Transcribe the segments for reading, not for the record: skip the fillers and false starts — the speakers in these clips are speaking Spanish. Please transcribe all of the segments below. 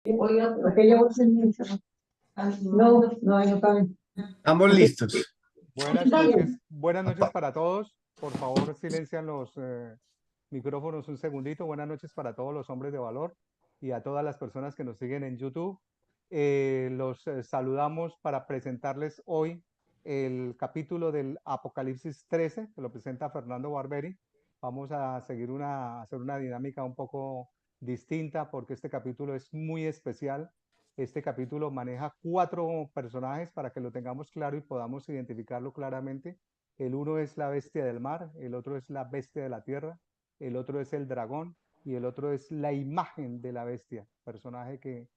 Oiga, aquella bolsa es mucho. No, no, no caben. Estamos listos. Buenas noches para todos. Por favor, silencian los micrófonos un segundito. Buenas noches para todos los hombres de valor y a todas las personas que nos siguen en YouTube. Los saludamos para presentarles hoy el capítulo del Apocalipsis 13, que lo presenta Fernando Barberi. Vamos a seguir hacer una dinámica un poco distinta porque este capítulo es muy especial. Este capítulo maneja 4 personajes para que lo tengamos claro y podamos identificarlo claramente. El uno es la bestia del mar, el otro es la bestia de la tierra, el otro es el dragón y el otro es la imagen de la bestia, personaje que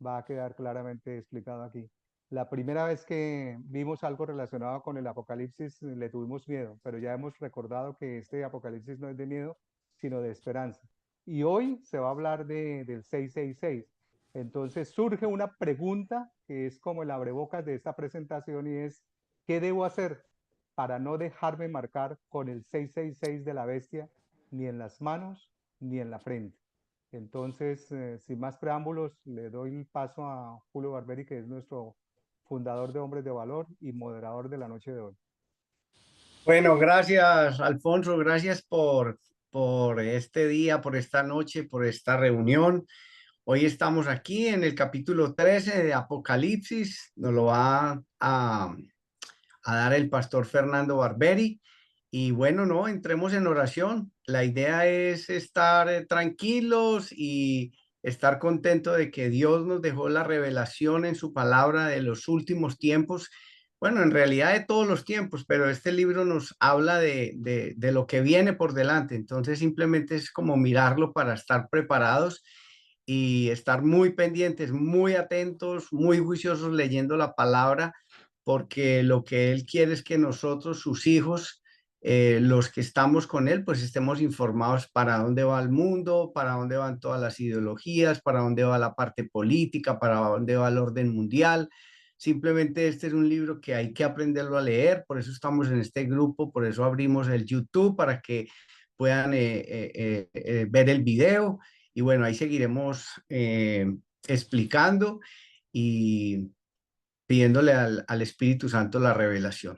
va a quedar claramente explicado aquí. La primera vez que vimos algo relacionado con el apocalipsis le tuvimos miedo, pero ya hemos recordado que este apocalipsis no es de miedo, sino de esperanza. Y hoy se va a hablar del 666. Entonces surge una pregunta que es como el abrebocas de esta presentación y es, ¿qué debo hacer para no dejarme marcar con el 666 de la bestia ni en las manos ni en la frente? Entonces, sin más preámbulos, le doy el paso a Julio Barberi, que es nuestro fundador de Hombres de Valor y moderador de la noche de hoy. Bueno, gracias, Alfonso. Gracias por este día, por esta noche, por esta reunión. Hoy estamos aquí en el capítulo 13 de Apocalipsis. Nos lo va a dar el pastor Fernando Barberi. Y bueno, no, entremos en oración. La idea es estar tranquilos y estar contentos de que Dios nos dejó la revelación en su palabra de los últimos tiempos. Bueno, en realidad de todos los tiempos, pero este libro nos habla de lo que viene por delante. Entonces simplemente es como mirarlo para estar preparados y estar muy pendientes, muy atentos, muy juiciosos leyendo la palabra, porque lo que Él quiere es que nosotros, sus hijos, los que estamos con Él, pues estemos informados para dónde va el mundo, para dónde van todas las ideologías, para dónde va la parte política, para dónde va el orden mundial. Simplemente este es un libro que hay que aprenderlo a leer, por eso estamos en este grupo, por eso abrimos el YouTube para que puedan ver el video y bueno, ahí seguiremos explicando y pidiéndole al Espíritu Santo la revelación.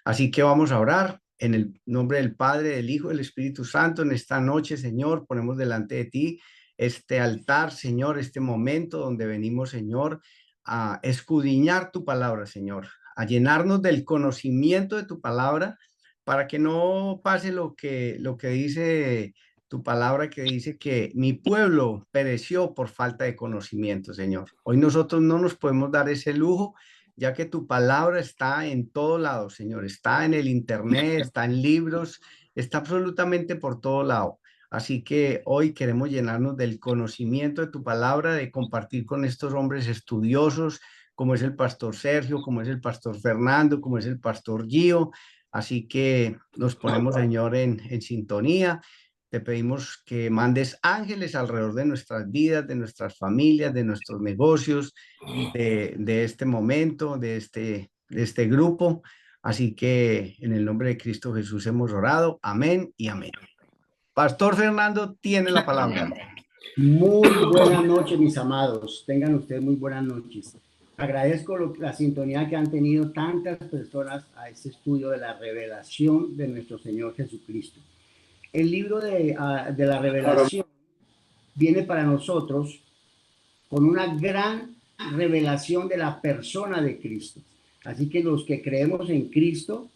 Así que vamos a orar en el nombre del Padre, del Hijo, del Espíritu Santo. En esta noche, Señor, ponemos delante de ti este altar, Señor, este momento donde venimos, Señor, a escudriñar tu palabra, Señor, a llenarnos del conocimiento de tu palabra para que no pase lo que dice tu palabra, que dice que mi pueblo pereció por falta de conocimiento, Señor. Hoy nosotros no nos podemos dar ese lujo, ya que tu palabra está en todo lado, Señor. Está en el internet, está en libros, está absolutamente por todo lado. Así que hoy queremos llenarnos del conocimiento de tu palabra, de compartir con estos hombres estudiosos, como es el pastor Sergio, como es el pastor Fernando, como es el pastor Gio. Así que nos ponemos, Señor, en sintonía. Te pedimos que mandes ángeles alrededor de nuestras vidas, de nuestras familias, de nuestros negocios, de este momento, de este grupo. Así que en el nombre de Cristo Jesús hemos orado. Amén y amén. Pastor Fernando tiene la palabra. Muy buenas noches, mis amados. Tengan ustedes muy buenas noches. Agradezco la sintonía que han tenido tantas personas a este estudio de la revelación de nuestro Señor Jesucristo. El libro de la revelación viene para nosotros con una gran revelación de la persona de Cristo. Así que los que creemos en Cristo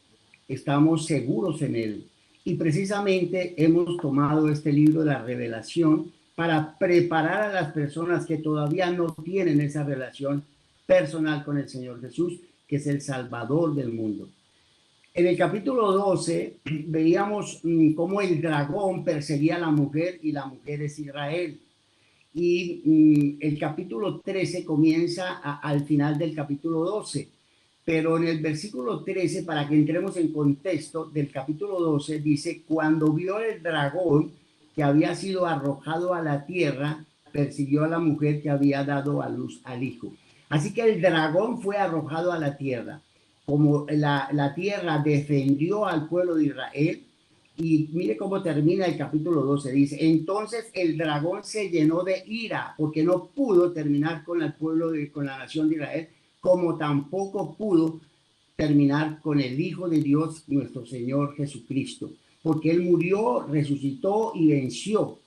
estamos seguros en Él. Y precisamente hemos tomado este libro de la revelación para preparar a las personas que todavía no tienen esa relación personal con el Señor Jesús, que es el Salvador del mundo. En el capítulo 12 veíamos cómo el dragón perseguía a la mujer y la mujer es Israel. Y el capítulo 13 comienza al final del capítulo 12. Pero en el versículo 13, para que entremos en contexto del capítulo 12, dice, cuando vio el dragón que había sido arrojado a la tierra, persiguió a la mujer que había dado a luz al hijo. Así que el dragón fue arrojado a la tierra. Como la tierra defendió al pueblo de Israel Y mire cómo termina el capítulo 12. Dice, entonces el dragón se llenó de ira porque no pudo terminar con el pueblo, con la nación de Israel, como tampoco pudo terminar con el Hijo de Dios, nuestro Señor Jesucristo, porque Él murió, resucitó y venció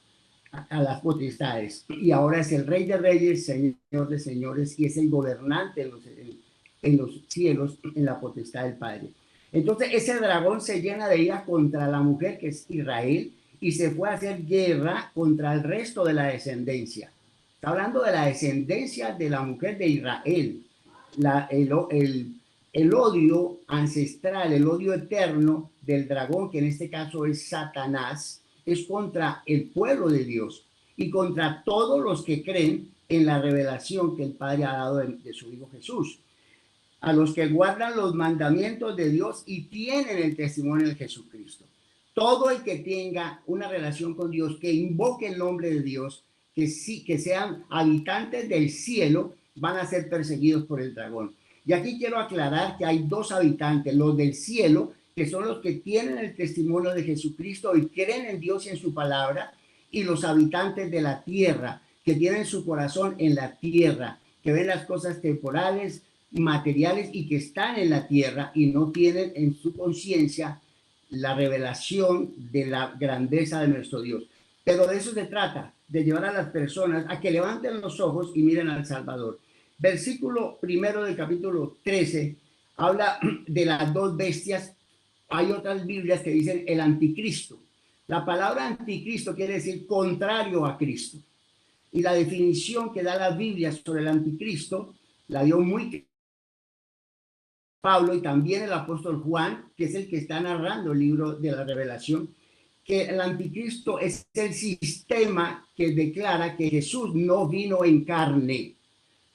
a las potestades. Y ahora es el Rey de Reyes, Señor de Señores, y es el gobernante en los cielos, en la potestad del Padre. Entonces ese dragón se llena de ira contra la mujer, que es Israel, y se fue a hacer guerra contra el resto de la descendencia. Está hablando de la descendencia de la mujer de Israel. El odio ancestral, el odio eterno del dragón, que en este caso es Satanás, es contra el pueblo de Dios y contra todos los que creen en la revelación que el Padre ha dado de su Hijo Jesús. A los que guardan los mandamientos de Dios y tienen el testimonio de Jesucristo. Todo el que tenga una relación con Dios, que invoque el nombre de Dios, que sean habitantes del cielo, van a ser perseguidos por el dragón. Y aquí quiero aclarar que hay dos habitantes, los del cielo, que son los que tienen el testimonio de Jesucristo y creen en Dios y en su palabra, y los habitantes de la tierra, que tienen su corazón en la tierra, que ven las cosas temporales, materiales y que están en la tierra y no tienen en su conciencia la revelación de la grandeza de nuestro Dios. Pero de eso se trata, de llevar a las personas a que levanten los ojos y miren al Salvador. Versículo 1 del capítulo 13 habla de las dos bestias. Hay otras Biblias que dicen el anticristo. La palabra anticristo quiere decir contrario a Cristo. Y la definición que da la Biblia sobre el anticristo la dio muy Pablo y también el apóstol Juan, que es el que está narrando el libro de la Revelación, que el anticristo es el sistema que declara que Jesús no vino en carne.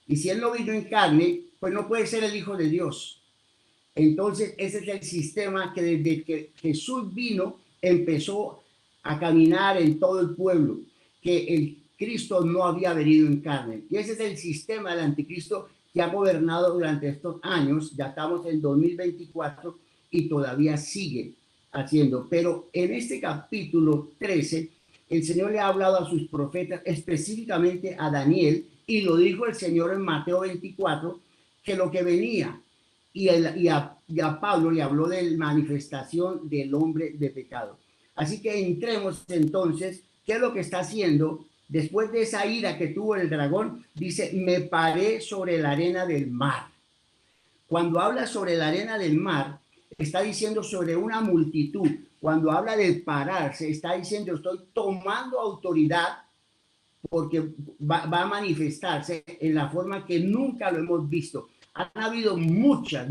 Y si él no vino en carne, pues no puede ser el Hijo de Dios. Entonces ese es el sistema que desde que Jesús vino empezó a caminar en todo el pueblo, que el Cristo no había venido en carne. Y ese es el sistema del anticristo que ha gobernado durante estos años. Ya estamos en 2024 y todavía sigue haciendo. Pero en este capítulo 13, el Señor le ha hablado a sus profetas, específicamente a Daniel, y lo dijo el Señor en Mateo 24, que lo que venía, y a Pablo le habló de la manifestación del hombre de pecado. Así que entremos entonces, ¿qué es lo que está haciendo? Después de esa ira que tuvo el dragón, dice, me paré sobre la arena del mar. Cuando habla sobre la arena del mar, está diciendo sobre una multitud. Cuando habla de pararse, está diciendo, estoy tomando autoridad porque va a manifestarse en la forma que nunca lo hemos visto. Han habido muchas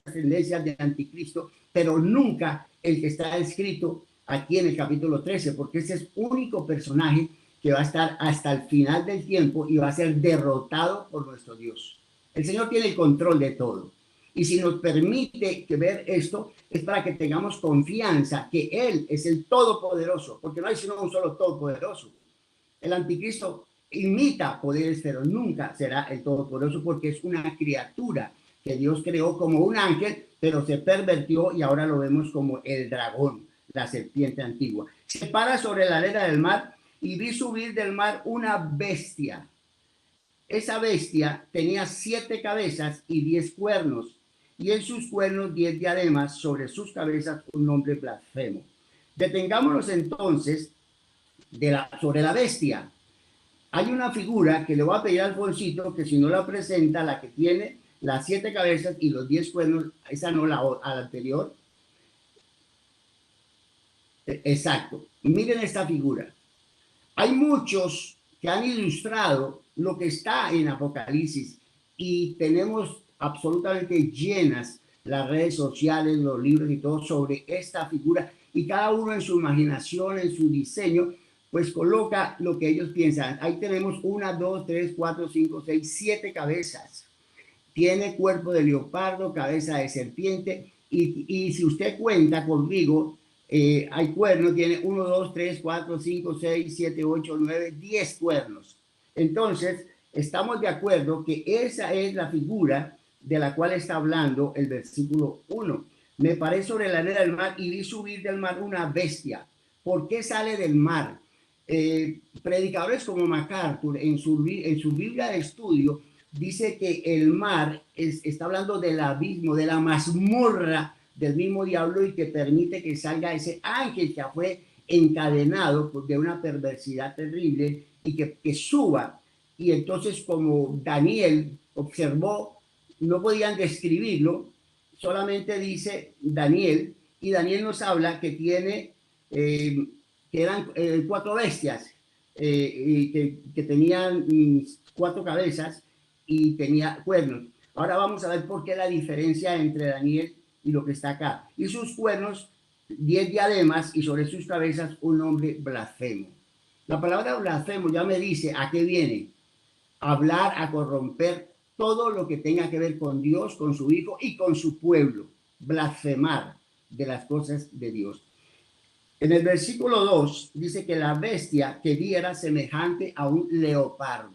tendencias de anticristo, pero nunca el que está escrito aquí en el capítulo 13, porque ese es único personaje que va a estar hasta el final del tiempo y va a ser derrotado por nuestro Dios. El Señor tiene el control de todo. Y si nos permite que ver esto, es para que tengamos confianza que Él es el Todopoderoso, porque no hay sino un solo Todopoderoso. El anticristo imita poderes, pero nunca será el Todopoderoso porque es una criatura que Dios creó como un ángel, pero se pervertió y ahora lo vemos como el dragón, la serpiente antigua. Se para sobre la arena del mar y vi subir del mar una bestia. Esa bestia tenía 7 cabezas y 10 cuernos, y en sus cuernos 10 diademas, sobre sus cabezas un nombre blasfemo. Detengámonos entonces sobre la bestia. Hay una figura que le voy a pedir a Alfonsito que si no la presenta, la que tiene las 7 cabezas y los 10 cuernos, esa no, la anterior. Exacto. Miren esta figura. Hay muchos que han ilustrado lo que está en Apocalipsis y tenemos absolutamente llenas las redes sociales, los libros y todo sobre esta figura, y cada uno en su imaginación, en su diseño, pues coloca lo que ellos piensan. Ahí tenemos 1, 2, 3, 4, 5, 6, 7 cabezas. Tiene cuerpo de leopardo, cabeza de serpiente, y si usted cuenta conmigo, hay cuernos, tiene 1, 2, 3, 4, 5, 6, 7, 8, 9, 10 cuernos. Entonces, estamos de acuerdo que esa es la figura de la cual está hablando el versículo 1. Me paré sobre la arena del mar y vi subir del mar una bestia. ¿Por qué sale del mar? Predicadores como MacArthur en su Biblia de estudio dice que el mar está hablando del abismo, de la mazmorra del mismo diablo, y que permite que salga ese ángel que fue encadenado de una perversidad terrible y que suba. Y entonces, como Daniel observó, no podían describirlo, solamente dice Daniel, y Daniel nos habla que tiene, que eran 4 bestias, y que tenían 4 cabezas y tenía cuernos. Ahora vamos a ver por qué la diferencia entre Daniel y lo que está acá. Y sus cuernos, 10 diademas, y sobre sus cabezas un nombre blasfemo. La palabra blasfemo ya me dice a qué viene. Hablar, a corromper todo lo que tenga que ver con Dios, con su Hijo y con su pueblo. Blasfemar de las cosas de Dios. En el versículo 2 dice que la bestia que vi era semejante a un leopardo.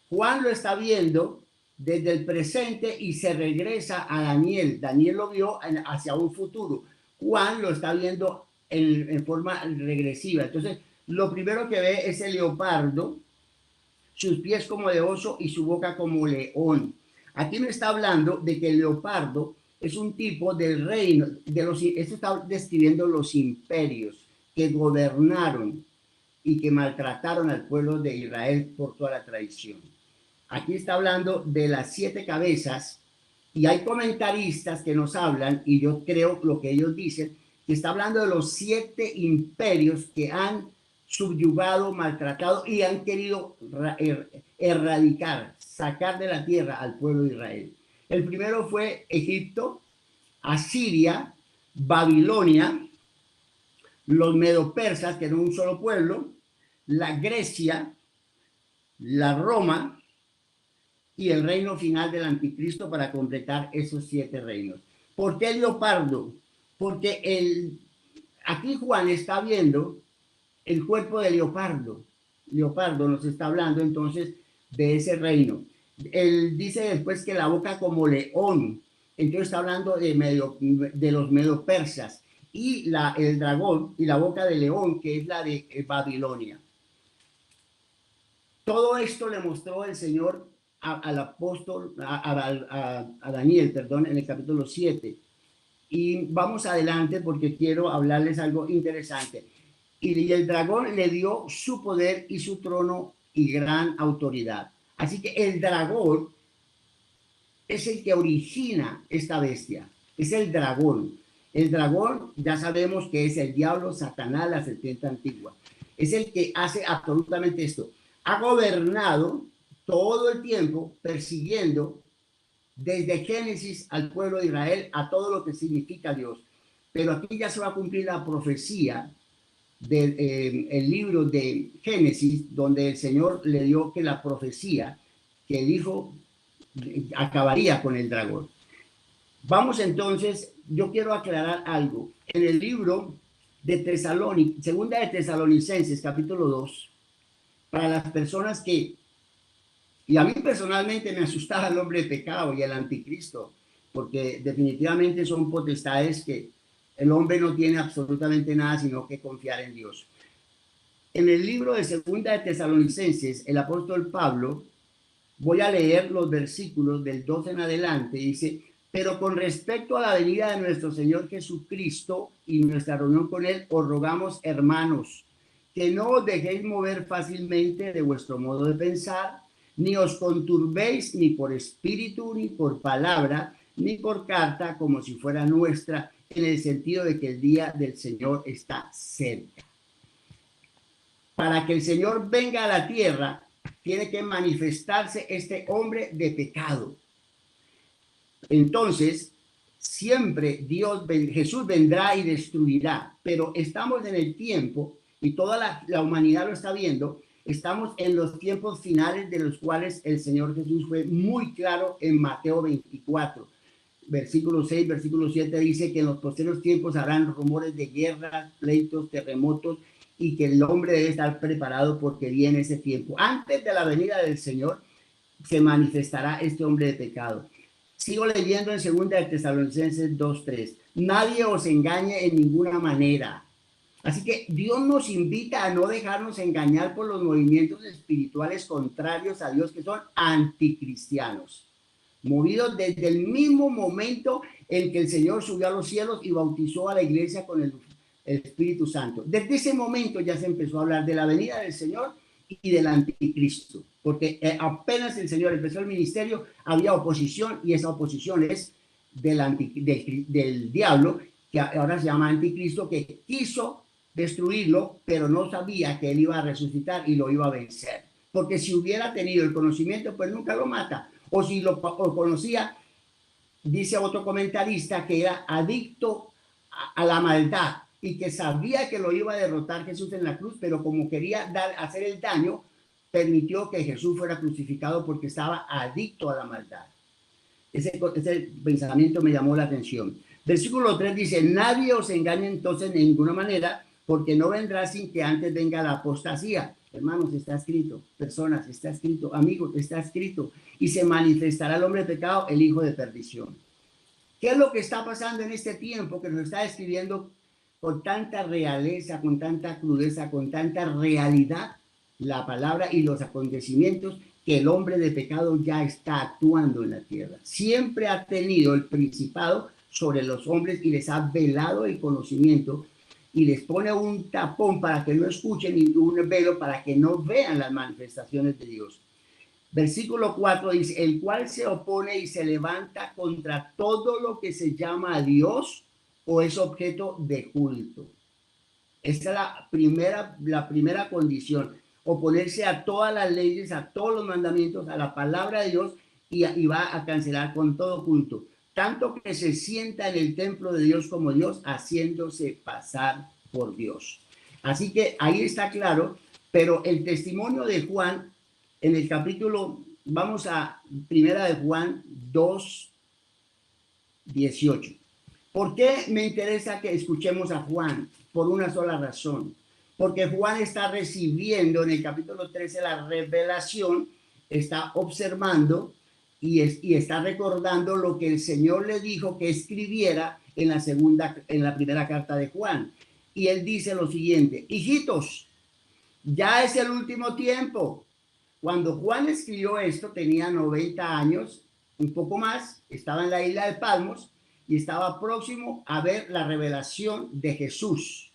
Juan lo está viendo desde el presente y se regresa a Daniel. Daniel lo vio hacia un futuro. Juan lo está viendo en forma regresiva. Entonces, lo primero que ve es el leopardo, sus pies como de oso y su boca como león. Aquí me está hablando de que el leopardo es un tipo del reino, esto está describiendo los imperios que gobernaron y que maltrataron al pueblo de Israel por toda la tradición. Aquí está hablando de las 7 cabezas, y hay comentaristas que nos hablan, y yo creo lo que ellos dicen, que está hablando de los 7 imperios que han subyugado, maltratado y han querido erradicar, sacar de la tierra al pueblo de Israel. El primero fue Egipto, Asiria, Babilonia, los medo-persas, que eran un solo pueblo, la Grecia, la Roma y el reino final del anticristo para completar esos 7 reinos. ¿Por qué el leopardo? Porque aquí Juan está viendo el cuerpo de leopardo. Leopardo nos está hablando entonces de ese reino. Él dice después que la boca como león. Entonces está hablando de los medo-persas. Y el dragón y la boca de león, que es la de Babilonia. Todo esto le mostró el Señor al apóstol, a Daniel, perdón, en el capítulo 7. Y vamos adelante porque quiero hablarles algo interesante. Y el dragón le dio su poder y su trono y gran autoridad. Así que el dragón es el que origina esta bestia. Es el dragón. El dragón ya sabemos que es el diablo, Satanás, la serpiente antigua. Es el que hace absolutamente esto. Ha gobernado todo el tiempo persiguiendo desde Génesis al pueblo de Israel, a todo lo que significa Dios. Pero aquí ya se va a cumplir la profecía del libro de Génesis, donde el Señor le dio que la profecía que dijo acabaría con el dragón. Vamos entonces, yo quiero aclarar algo. En el libro de segunda de Tesalonicenses, capítulo 2, para las personas que, y a mí personalmente me asustaba el hombre de pecado y el anticristo, porque definitivamente son potestades que el hombre no tiene absolutamente nada sino que confiar en Dios. En el libro de segunda de Tesalonicenses, el apóstol Pablo, voy a leer los versículos del 12 en adelante, dice: pero con respecto a la venida de nuestro Señor Jesucristo y nuestra reunión con Él, os rogamos, hermanos, que no os dejéis mover fácilmente de vuestro modo de pensar, ni os conturbéis ni por espíritu, ni por palabra, ni por carta, como si fuera nuestra, en el sentido de que el día del Señor está cerca. Para que el Señor venga a la tierra, tiene que manifestarse este hombre de pecado. Entonces, siempre Jesús vendrá y destruirá, pero estamos en el tiempo, y toda la humanidad lo está viendo, estamos en los tiempos finales, de los cuales el Señor Jesús fue muy claro en Mateo 24. Versículo 6, versículo 7 dice que en los posteriores tiempos harán rumores de guerras, pleitos, terremotos, y que el hombre debe estar preparado porque viene ese tiempo. Antes de la venida del Señor se manifestará este hombre de pecado. Sigo leyendo en segunda de Tesalonicenses 2:3. nadie os engañe en ninguna manera. Así que Dios nos invita a no dejarnos engañar por los movimientos espirituales contrarios a Dios, que son anticristianos, movidos desde el mismo momento en que el Señor subió a los cielos y bautizó a la iglesia con el Espíritu Santo. Desde ese momento ya se empezó a hablar de la venida del Señor y del anticristo, porque apenas el Señor empezó el ministerio, había oposición, y esa oposición es del diablo, que ahora se llama anticristo, que quiso destruirlo, pero no sabía que él iba a resucitar y lo iba a vencer. Porque si hubiera tenido el conocimiento, pues nunca lo mata. O si lo conocía, dice otro comentarista, que era adicto a la maldad y que sabía que lo iba a derrotar Jesús en la cruz, pero como quería hacer el daño, permitió que Jesús fuera crucificado porque estaba adicto a la maldad. Ese pensamiento me llamó la atención. Versículo 3 dice: nadie os engañe entonces de ninguna manera, porque no vendrá sin que antes venga la apostasía. Hermanos, está escrito. Personas, está escrito. Amigos, está escrito. Y se manifestará el hombre de pecado, el hijo de perdición. ¿Qué es lo que está pasando en este tiempo que nos está escribiendo con tanta realeza, con tanta crudeza, con tanta realidad la palabra y los acontecimientos? Que el hombre de pecado ya está actuando en la tierra. Siempre ha tenido el principado sobre los hombres y les ha velado el conocimiento y les pone un tapón para que no escuchen y un velo para que no vean las manifestaciones de Dios. Versículo 4 dice: el cual se opone y se levanta contra todo lo que se llama a Dios o es objeto de culto. Esta es la primera condición: oponerse a todas las leyes, a todos los mandamientos, a la palabra de Dios, y va a cancelar con todo culto, tanto que se sienta en el templo de Dios como Dios, haciéndose pasar por Dios. Así que ahí está claro, pero el testimonio de Juan en el capítulo, vamos a primera de Juan 2:18. ¿Por qué me interesa que escuchemos a Juan? Por una sola razón. Porque Juan está recibiendo en el capítulo 13 la revelación, está observando y está recordando lo que el Señor le dijo que escribiera en la primera carta de Juan. Y él dice lo siguiente: hijitos, ya es el último tiempo. Cuando Juan escribió esto tenía 90 años, un poco más, estaba en la isla de Patmos y estaba próximo a ver la revelación de Jesús.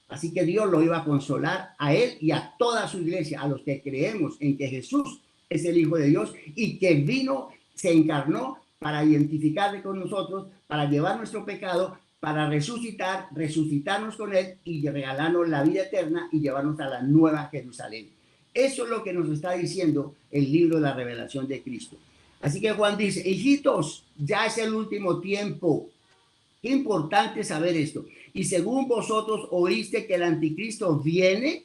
Así que Dios lo iba a consolar a él y a toda su iglesia, a los que creemos en que Jesús es el Hijo de Dios y que vino, se encarnó para identificarse con nosotros, para llevar nuestro pecado, para resucitarnos con él y regalarnos la vida eterna y llevarnos a la nueva Jerusalén. Eso es lo que nos está diciendo el libro de la revelación de Cristo. Así que Juan dice: hijitos, ya es el último tiempo. Qué importante saber esto. Y según vosotros oíste que el anticristo viene,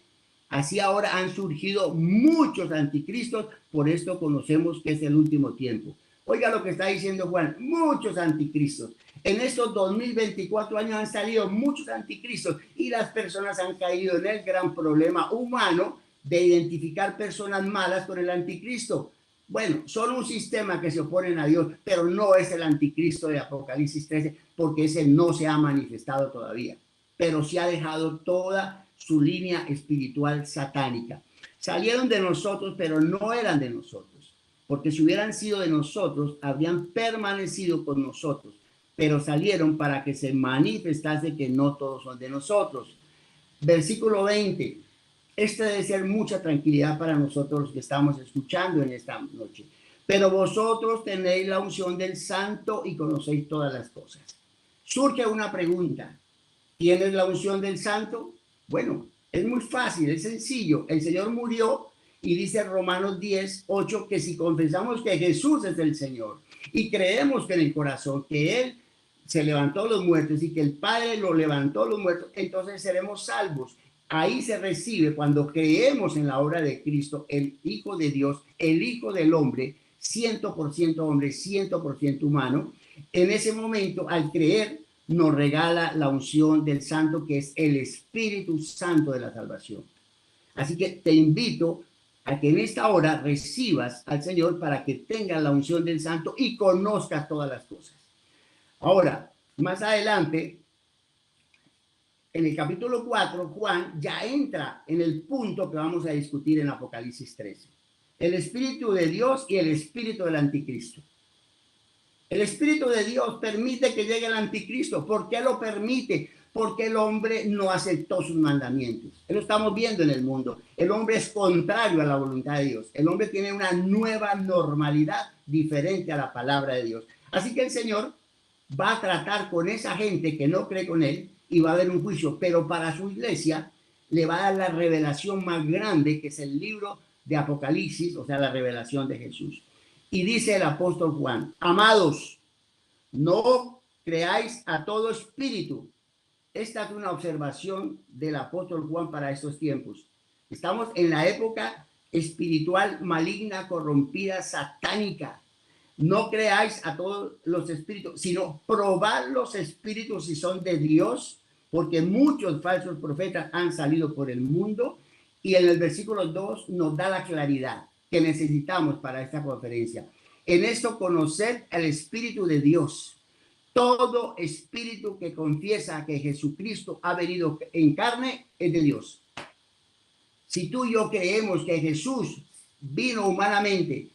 así ahora han surgido muchos anticristos, por esto conocemos que es el último tiempo. Oiga lo que está diciendo Juan: muchos anticristos. En estos 2024 años han salido muchos anticristos y las personas han caído en el gran problema humano de identificar personas malas con el anticristo. Bueno, son un sistema que se oponen a Dios, pero no es el anticristo de Apocalipsis 13, porque ese no se ha manifestado todavía, pero sí ha dejado toda su línea espiritual satánica. Salieron de nosotros, pero no eran de nosotros, porque si hubieran sido de nosotros, habrían permanecido con nosotros, pero salieron para que se manifestase que no todos son de nosotros. Versículo 20. Este debe ser mucha tranquilidad para nosotros los que estamos escuchando en esta noche. Pero vosotros tenéis la unción del Santo y conocéis todas las cosas. Surge una pregunta: ¿tienes la unción del Santo? Bueno, es muy fácil, es sencillo. El Señor murió y dice Romanos 10:8 que si confesamos que Jesús es el Señor y creemos que en el corazón que Él se levantó los muertos y que el Padre lo levantó los muertos, entonces seremos salvos. Ahí se recibe, cuando creemos en la obra de Cristo, el Hijo de Dios, el Hijo del hombre, 100% hombre, 100% humano. En ese momento, al creer, nos regala la unción del Santo, que es el Espíritu Santo de la salvación. Así que te invito a que en esta hora recibas al Señor para que tengas la unción del Santo y conozcas todas las cosas. Ahora, Más adelante, en el capítulo 4, Juan ya entra en el punto que vamos a discutir en Apocalipsis 13. El Espíritu de Dios y el Espíritu del Anticristo. El Espíritu de Dios permite que llegue el Anticristo. ¿Por qué lo permite? Porque el hombre no aceptó sus mandamientos. Lo estamos viendo en el mundo. El hombre es contrario a la voluntad de Dios. El hombre tiene una nueva normalidad diferente a la palabra de Dios. Así que el Señor va a tratar con esa gente que no cree con él y va a haber un juicio, pero para su iglesia le va a dar la revelación más grande, que es el libro de Apocalipsis, o sea, la revelación de Jesús. Y dice el apóstol Juan: amados, no creáis a todo espíritu. Esta es una observación del apóstol Juan para estos tiempos. Estamos en la época espiritual maligna, corrompida, satánica. No creáis a todos los espíritus, sino probad los espíritus si son de Dios, porque muchos falsos profetas han salido por el mundo. Y en el versículo 2 nos da la claridad que necesitamos para esta conferencia. En esto conocer el Espíritu de Dios. Todo espíritu que confiesa que Jesucristo ha venido en carne es de Dios. Si tú y yo creemos que Jesús vino humanamente,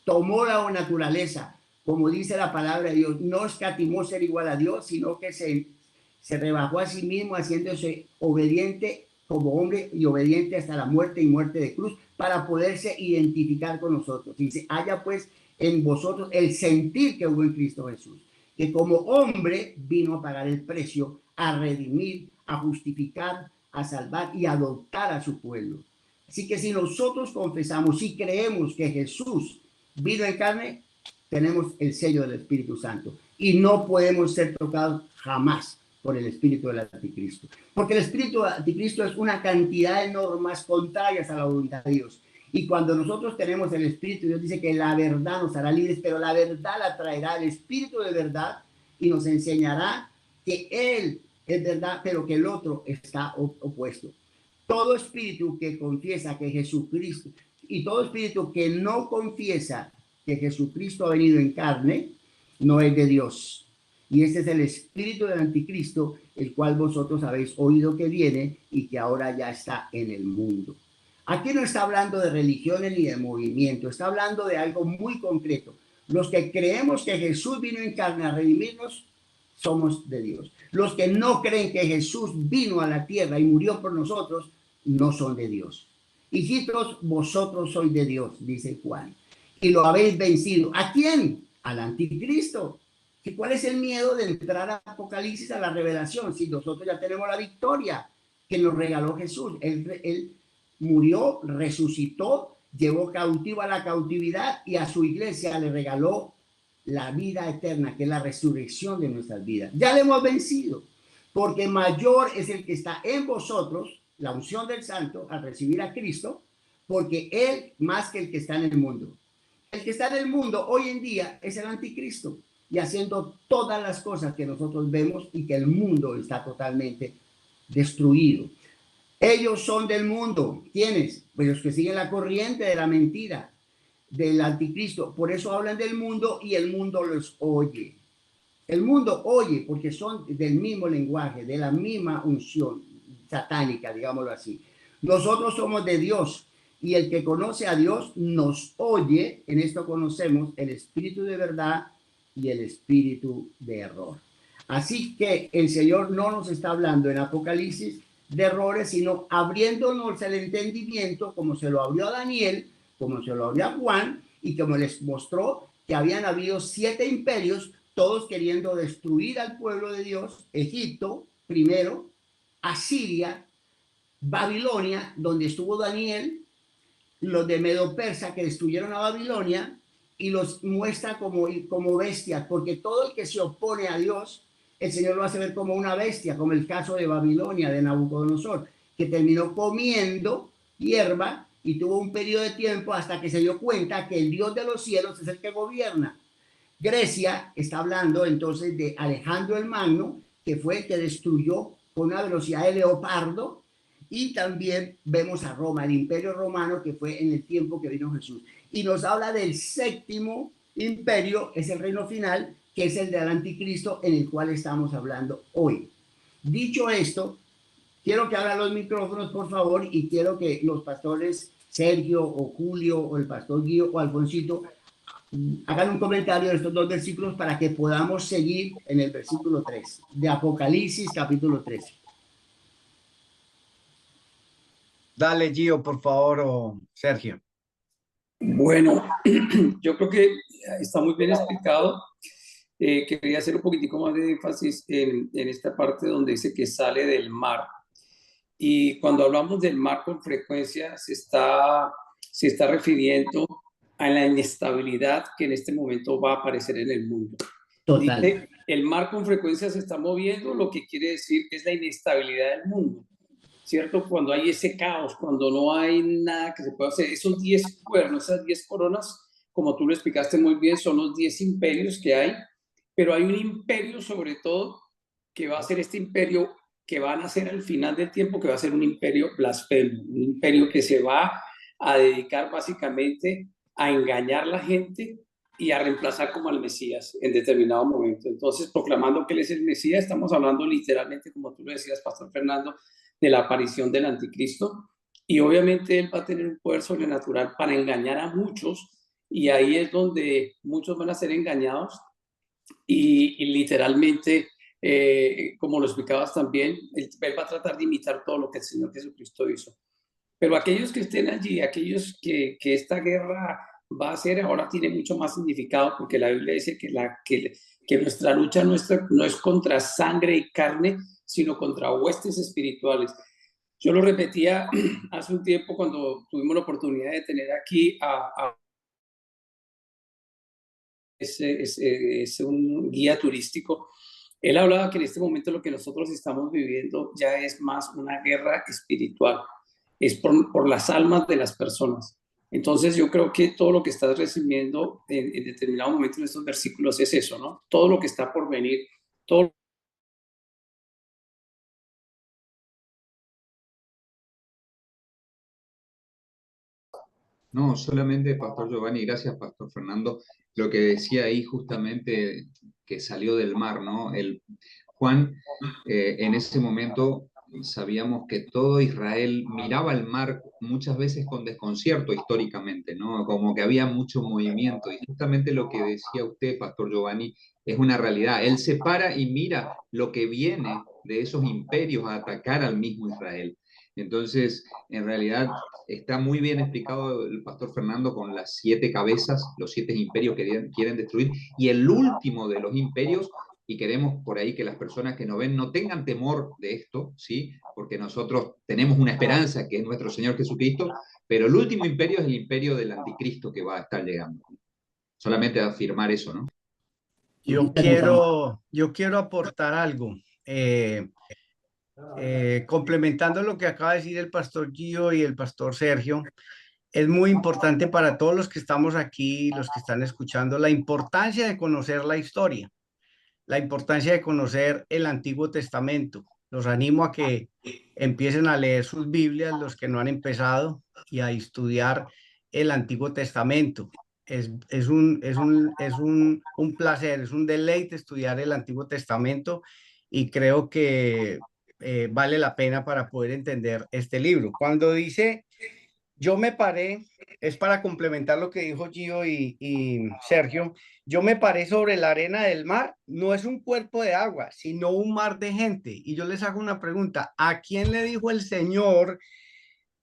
tomó la naturaleza, como dice la palabra de Dios, no escatimó ser igual a Dios, sino que se rebajó a sí mismo, haciéndose obediente como hombre y obediente hasta la muerte y muerte de cruz, para poderse identificar con nosotros. Dice: haya pues en vosotros el sentir que hubo en Cristo Jesús, que como hombre vino a pagar el precio, a redimir, a justificar, a salvar y a adoptar a su pueblo. Así que si nosotros confesamos y creemos que Jesús vino en carne, tenemos el sello del Espíritu Santo y no podemos ser tocados jamás por el espíritu del anticristo, porque el espíritu del anticristo es una cantidad de normas contrarias a la voluntad de Dios. Y cuando nosotros tenemos el Espíritu, Dios dice que la verdad nos hará libres, pero la verdad la traerá el Espíritu de verdad y nos enseñará que Él es verdad, pero que el otro está opuesto. Todo espíritu que confiesa que Jesucristo, y todo espíritu que no confiesa que Jesucristo ha venido en carne, no es de Dios. Y este es el espíritu del anticristo, el cual vosotros habéis oído que viene y que ahora ya está en el mundo. Aquí no está hablando de religiones ni de movimiento, está hablando de algo muy concreto. Los que creemos que Jesús vino en carne a redimirnos, somos de Dios. Los que no creen que Jesús vino a la tierra y murió por nosotros, no son de Dios. Hijitos, vosotros sois de Dios, dice Juan, y lo habéis vencido. ¿A quién? Al anticristo. ¿Y cuál es el miedo de entrar a Apocalipsis, a la revelación? Si nosotros ya tenemos la victoria que nos regaló Jesús. Él murió, resucitó, llevó cautivo a la cautividad y a su iglesia le regaló la vida eterna, que es la resurrección de nuestras vidas. Ya le hemos vencido, porque mayor es el que está en vosotros, la unción del santo, al recibir a Cristo, porque él más que el que está en el mundo. El que está en el mundo hoy en día es el anticristo, y haciendo todas las cosas que nosotros vemos y que el mundo está totalmente destruido. Ellos son del mundo. ¿Quiénes? Pues los que siguen la corriente de la mentira, del anticristo. Por eso hablan del mundo y el mundo los oye. El mundo oye porque son del mismo lenguaje, de la misma unción satánica, digámoslo así. Nosotros somos de Dios y el que conoce a Dios nos oye. En esto conocemos el espíritu de verdad y el espíritu de error. Así que el Señor no nos está hablando en Apocalipsis de errores, sino abriéndonos el entendimiento, como se lo abrió a Daniel, como se lo abrió a Juan, y como les mostró que habían habido 7 imperios, todos queriendo destruir al pueblo de Dios. Egipto primero, Asiria, Babilonia, donde estuvo Daniel, los de Medo-Persa que destruyeron a Babilonia, y los muestra como bestias, porque todo el que se opone a Dios, el Señor lo hace ver como una bestia, como el caso de Babilonia, de Nabucodonosor, que terminó comiendo hierba y tuvo un periodo de tiempo hasta que se dio cuenta que el Dios de los cielos es el que gobierna. Grecia está hablando entonces de Alejandro el Magno, que fue el que destruyó con una velocidad de leopardo, y también vemos a Roma, el imperio romano, que fue en el tiempo que vino Jesús. Y nos habla del 7º imperio, es el reino final, que es el del anticristo en el cual estamos hablando hoy. Dicho esto, quiero que abran los micrófonos, por favor, y quiero que los pastores Sergio o Julio o el pastor Guido o Alfonsito hagan un comentario de estos dos versículos para que podamos seguir en el versículo 3 de Apocalipsis capítulo 13. Dale, Gio, por favor, o Sergio. Bueno, yo creo que está muy bien explicado. Quería hacer un poquitico más de énfasis en esta parte donde dice que sale del mar. Y cuando hablamos del mar con frecuencia se está refiriendo a la inestabilidad que en este momento va a aparecer en el mundo. Total. Dice, el mar con frecuencia se está moviendo, lo que quiere decir que es la inestabilidad del mundo, ¿cierto? Cuando hay ese caos, cuando no hay nada que se pueda hacer, esos 10 cuernos, esas 10 coronas, como tú lo explicaste muy bien, son los 10 imperios que hay, pero hay un imperio sobre todo que va a ser este imperio que van a ser al final del tiempo, que va a ser un imperio blasfemo, un imperio que se va a dedicar básicamente a engañar a la gente y a reemplazar como al Mesías en determinado momento. Entonces, proclamando que él es el Mesías, estamos hablando literalmente, como tú lo decías, Pastor Fernando, de la aparición del anticristo, y obviamente él va a tener un poder sobrenatural para engañar a muchos, y ahí es donde muchos van a ser engañados, y literalmente, como lo explicabas también, él va a tratar de imitar todo lo que el Señor Jesucristo hizo. Pero aquellos que estén allí, aquellos que esta guerra va a ser, ahora tiene mucho más significado, porque la Biblia dice que nuestra lucha no es contra sangre y carne, sino contra huestes espirituales. Yo lo repetía hace un tiempo cuando tuvimos la oportunidad de tener aquí es un guía turístico. Él hablaba que en este momento lo que nosotros estamos viviendo ya es más una guerra espiritual, es por las almas de las personas. Entonces yo creo que todo lo que estás recibiendo en determinado momento en estos versículos es eso, ¿no? Todo lo que está por venir, todo. No, solamente, Pastor Giovanni, gracias, Pastor Fernando, lo que decía ahí justamente que salió del mar, ¿no? Juan, en ese momento sabíamos que todo Israel miraba al mar muchas veces con desconcierto históricamente, ¿no? Como que había mucho movimiento, y justamente lo que decía usted, Pastor Giovanni, es una realidad. Él se para y mira lo que viene de esos imperios a atacar al mismo Israel. Entonces, en realidad, está muy bien explicado el pastor Fernando con las 7 cabezas, los 7 imperios que quieren destruir, y el último de los imperios, y queremos por ahí que las personas que nos ven no tengan temor de esto, ¿sí? Porque nosotros tenemos una esperanza que es nuestro Señor Jesucristo, pero el último imperio es el imperio del anticristo que va a estar llegando. Solamente afirmar eso, ¿no? Yo quiero aportar algo. Complementando lo que acaba de decir el pastor Gio y el pastor Sergio, es muy importante para todos los que estamos aquí, los que están escuchando, la importancia de conocer la historia, la importancia de conocer el Antiguo Testamento. Los animo a que empiecen a leer sus Biblias, los que no han empezado, y a estudiar el Antiguo Testamento. Un placer, es un deleite estudiar el Antiguo Testamento, y creo que vale la pena para poder entender este libro. Cuando dice, yo me paré, es para complementar lo que dijo Gio y Sergio, yo me paré sobre la arena del mar, no es un cuerpo de agua, sino un mar de gente. Y yo les hago una pregunta, ¿a quién le dijo el Señor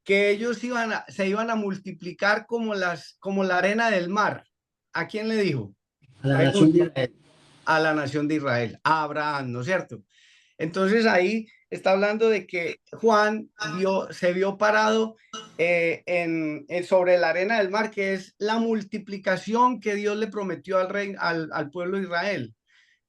que ellos se iban a multiplicar como la arena del mar? ¿A quién le dijo? A la nación de Israel. A la nación de Israel, a Abraham, ¿no es cierto? Entonces ahí está hablando de que Juan se vio parado sobre la arena del mar, que es la multiplicación que Dios le prometió al pueblo de Israel.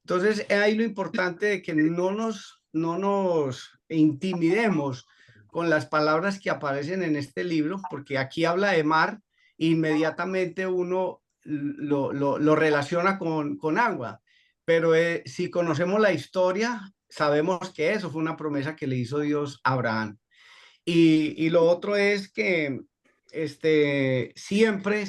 Entonces ahí lo importante de que no nos intimidemos con las palabras que aparecen en este libro, porque aquí habla de mar, inmediatamente uno lo relaciona con agua. Pero si conocemos la historia, sabemos que eso fue una promesa que le hizo Dios a Abraham. Y lo otro es que siempre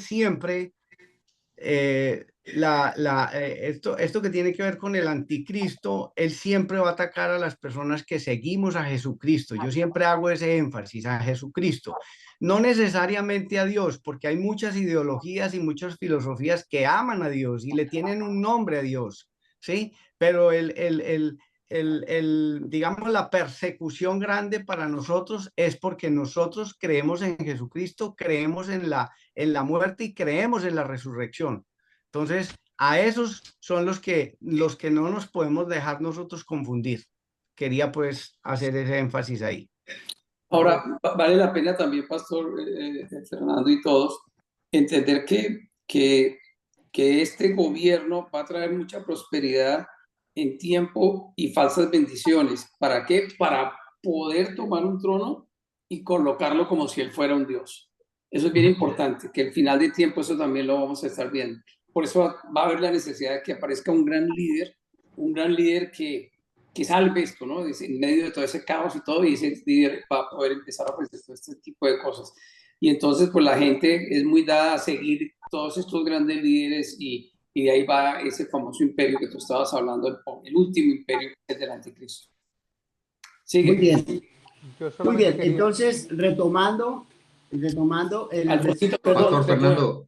esto que tiene que ver con el anticristo, él siempre va a atacar a las personas que seguimos a Jesucristo. Yo siempre hago ese énfasis a Jesucristo, no necesariamente a Dios, porque hay muchas ideologías y muchas filosofías que aman a Dios y le tienen un nombre a Dios, ¿sí? Pero digamos, la persecución grande para nosotros es porque nosotros creemos en Jesucristo, creemos en la muerte y creemos en la resurrección. Entonces, a esos son los que no nos podemos dejar nosotros confundir. Quería pues hacer ese énfasis ahí. Ahora, vale la pena también, Pastor Fernando y todos, entender que este gobierno va a traer mucha prosperidad en tiempo y falsas bendiciones. ¿Para qué? Para poder tomar un trono y colocarlo como si él fuera un Dios. Eso es bien importante, que al final de tiempo eso también lo vamos a estar viendo. Por eso va a haber la necesidad de que aparezca un gran líder que salve esto, ¿no? En medio de todo ese caos y todo, y ese líder va a poder empezar a ofrecer todo este tipo de cosas. Y entonces, pues la gente es muy dada a seguir todos estos grandes líderes y de ahí va ese famoso imperio que tú estabas hablando, el último imperio que es del anticristo. Sigue. Muy bien. Muy bien, quería... entonces retomando el Alfonsito, Pastor Fernando,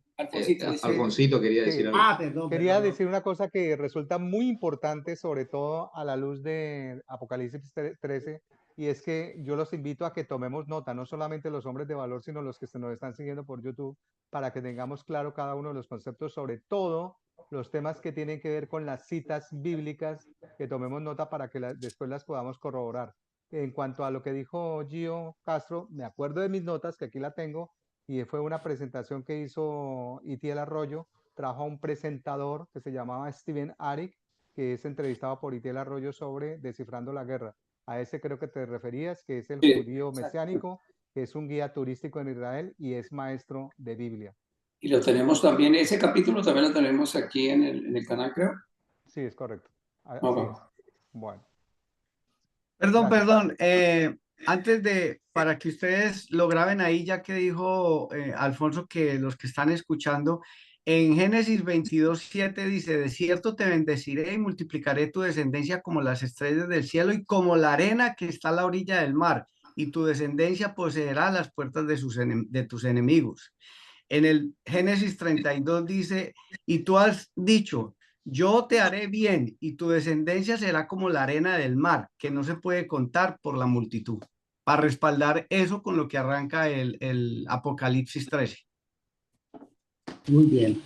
Alfonsito quería decir algo. Perdón. Quería decir una cosa que resulta muy importante, sobre todo a la luz de Apocalipsis 13, y es que yo los invito a que tomemos nota, no solamente los hombres de valor, sino los que nos están siguiendo por YouTube, para que tengamos claro cada uno de los conceptos, sobre todo los temas que tienen que ver con las citas bíblicas, que tomemos nota para que después las podamos corroborar. En cuanto a lo que dijo Gio Castro, me acuerdo de mis notas, que aquí la tengo, y fue una presentación que hizo Itiel Arroyo. Trajo a un presentador que se llamaba Steven Arik, que es entrevistado por Itiel Arroyo sobre Descifrando la Guerra. A ese creo que te referías, que es el judío mesiánico, que es un guía turístico en Israel y es maestro de Biblia. Y lo tenemos también, ese capítulo también lo tenemos aquí en el canal, creo. Sí, es correcto. Así Okay. es. Bueno. Perdón, para que ustedes lo graben ahí, ya que dijo Alfonso que los que están escuchando, en Génesis 22:7 dice, de cierto te bendeciré y multiplicaré tu descendencia como las estrellas del cielo y como la arena que está a la orilla del mar, y tu descendencia poseerá las puertas de tus enemigos. En el Génesis 32 dice, y tú has dicho, yo te haré bien y tu descendencia será como la arena del mar, que no se puede contar por la multitud. Para respaldar eso con lo que arranca el Apocalipsis 13. Muy bien.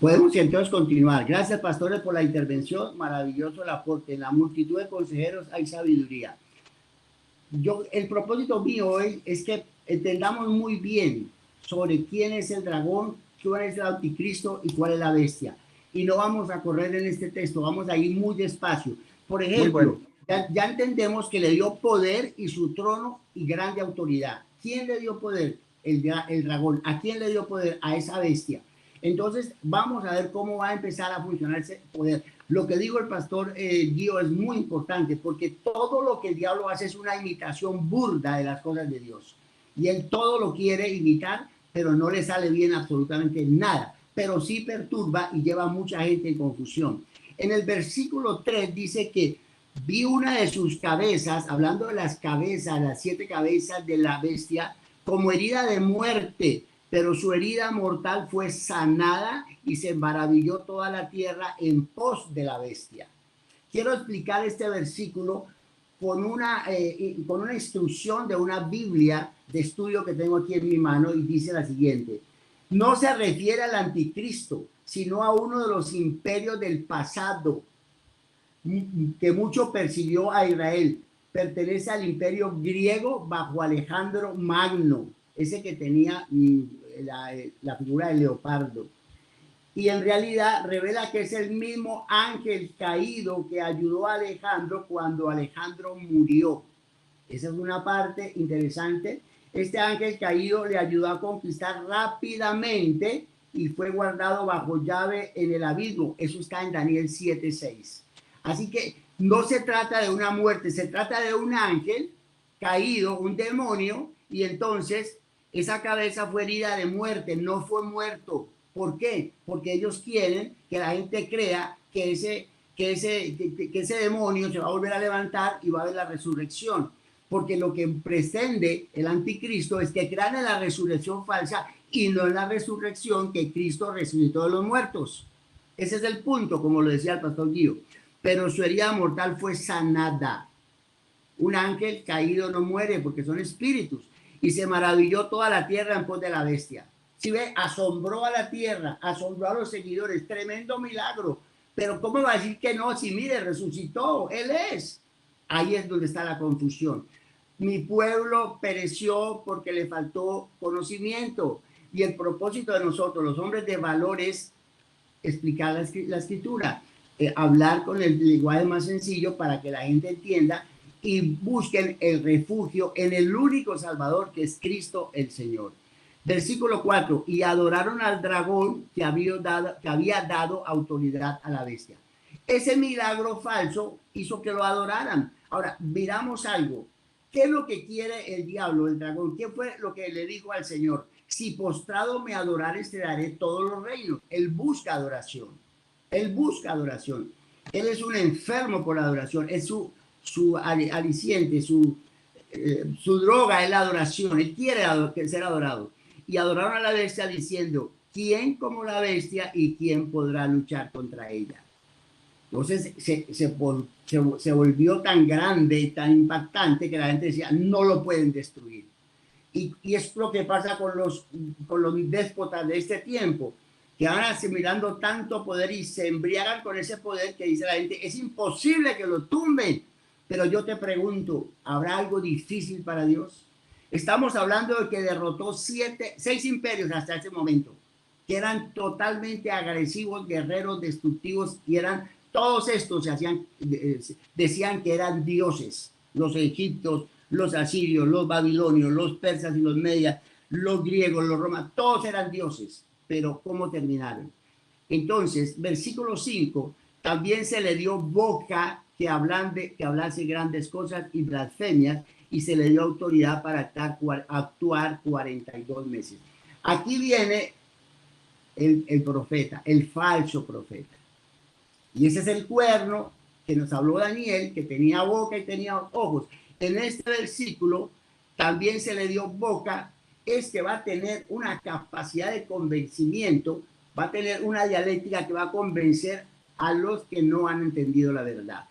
Podemos entonces continuar. Gracias, pastores, por la intervención. Maravilloso el aporte. En la multitud de consejeros hay sabiduría. El propósito mío hoy es que entendamos muy bien sobre quién es el dragón, cuál es el anticristo y cuál es la bestia. Y no vamos a correr en este texto, vamos a ir muy despacio. Por ejemplo, ya entendemos que le dio poder y su trono y grande autoridad. ¿Quién le dio poder? El dragón. ¿A quién le dio poder? A esa bestia. Entonces vamos a ver cómo va a empezar a funcionar ese poder. Lo que dijo el pastor Gio es muy importante, porque todo lo que el diablo hace es una imitación burda de las cosas de Dios. Y él todo lo quiere imitar, pero no le sale bien absolutamente nada. Pero sí perturba y lleva a mucha gente en confusión. En el versículo 3 dice que vi una de sus cabezas, hablando de las cabezas, las 7 cabezas de la bestia, como herida de muerte, pero su herida mortal fue sanada y se maravilló toda la tierra en pos de la bestia. Quiero explicar este versículo con una instrucción de una Biblia de estudio que tengo aquí en mi mano y dice la siguiente. No se refiere al anticristo, sino a uno de los imperios del pasado que mucho persiguió a Israel. Pertenece al imperio griego bajo Alejandro Magno, ese que tenía la figura del leopardo. Y en realidad revela que es el mismo ángel caído que ayudó a Alejandro cuando Alejandro murió. Esa es una parte interesante. Este ángel caído le ayudó a conquistar rápidamente y fue guardado bajo llave en el abismo. Eso está en Daniel 7:6. Así que no se trata de una muerte, se trata de un ángel caído, un demonio, y entonces esa cabeza fue herida de muerte, no fue muerto, ¿Por qué? Porque ellos quieren que la gente crea que ese demonio se va a volver a levantar y va a haber la resurrección. Porque lo que pretende el anticristo es que crean en la resurrección falsa y no en la resurrección que Cristo resucitó de los muertos. Ese es el punto, como lo decía el pastor Guido. Pero su herida mortal fue sanada. Un ángel caído no muere porque son espíritus. Y se maravilló toda la tierra en pos de la bestia. Si ve, asombró a la tierra, asombró a los seguidores. Tremendo milagro. Pero ¿cómo va a decir que no? Si mire, resucitó, Él es. Ahí es donde está la confusión. Mi pueblo pereció porque le faltó conocimiento. Y el propósito de nosotros, los hombres de valor, es explicar la escritura. Hablar con el lenguaje más sencillo para que la gente entienda y busquen el refugio en el único Salvador que es Cristo el Señor. Versículo 4, y adoraron al dragón que había dado autoridad a la bestia. Ese milagro falso hizo que lo adoraran. Ahora, miramos algo. ¿Qué es lo que quiere el diablo, el dragón? ¿Qué fue lo que le dijo al Señor? Si postrado me adorares, te daré todos los reinos. Él busca adoración. Él busca adoración. Él es un enfermo por la adoración. Es su aliciente, su droga es la adoración. Él quiere ser adorado. Y adoraron a la bestia diciendo, ¿quién como la bestia y quién podrá luchar contra ella? Entonces se volvió tan grande, tan impactante que la gente decía, no lo pueden destruir. Y es lo que pasa con los déspotas de este tiempo, que van asimilando tanto poder y se embriagan con ese poder que dice la gente, es imposible que lo tumben. Pero yo te pregunto, ¿habrá algo difícil para Dios? Estamos hablando de que derrotó 6 imperios hasta ese momento, que eran totalmente agresivos, guerreros, destructivos, y eran todos estos decían que eran dioses, los egipcios, los asirios, los babilonios, los persas y los medias, los griegos, los romanos, todos eran dioses, pero ¿cómo terminaron? Entonces, versículo 5, también se le dio boca que hablase grandes cosas y blasfemias, y se le dio autoridad para actuar 42 meses. Aquí viene el profeta, el falso profeta. Y ese es el cuerno que nos habló Daniel, que tenía boca y tenía ojos. En este versículo también se le dio boca, es que va a tener una capacidad de convencimiento, va a tener una dialéctica que va a convencer a los que no han entendido la verdad,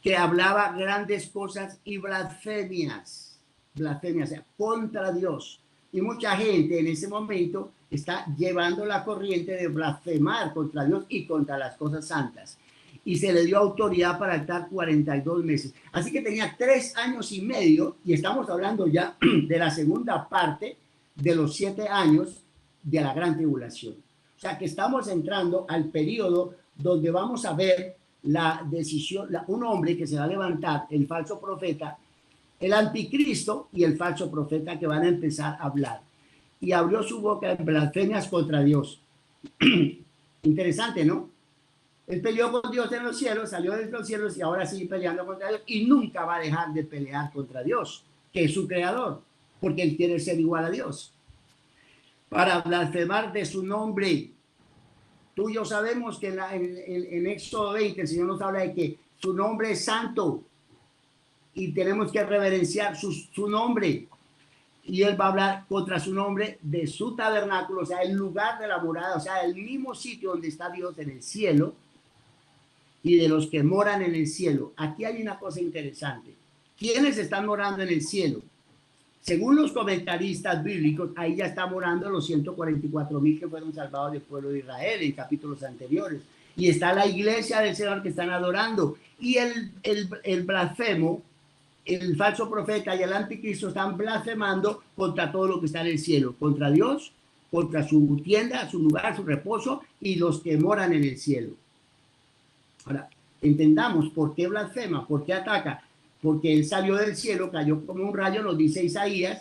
que hablaba grandes cosas y blasfemias, o sea, contra Dios. Y mucha gente en ese momento está llevando la corriente de blasfemar contra Dios y contra las cosas santas. Y se le dio autoridad para estar 42 meses. Así que tenía 3 años y medio, y estamos hablando ya de la segunda parte de los 7 años de la gran tribulación. O sea que estamos entrando al periodo donde vamos a ver la decisión, un hombre que se va a levantar, el falso profeta, el anticristo y el falso profeta que van a empezar a hablar. Y abrió su boca en blasfemias contra Dios. Interesante, ¿no? Él peleó con Dios en los cielos, salió de los cielos y ahora sigue peleando contra Dios y nunca va a dejar de pelear contra Dios, que es su creador, porque él quiere ser igual a Dios. Para blasfemar de su nombre. Tú y yo sabemos que en Éxodo 20 el Señor nos habla de que su nombre es santo y tenemos que reverenciar su nombre. Y él va a hablar contra su nombre de su tabernáculo, o sea, el lugar de la morada, o sea, el mismo sitio donde está Dios en el cielo y de los que moran en el cielo. Aquí hay una cosa interesante. ¿Quiénes están morando en el cielo? Según los comentaristas bíblicos, ahí ya está morando los 144,000 que fueron salvados del pueblo de Israel en capítulos anteriores. Y está la iglesia del Señor que están adorando. Y el blasfemo, el falso profeta y el anticristo están blasfemando contra todo lo que está en el cielo. Contra Dios, contra su tienda, su lugar, su reposo y los que moran en el cielo. Ahora, entendamos por qué blasfema, por qué ataca. Porque él salió del cielo, cayó como un rayo, nos dice Isaías,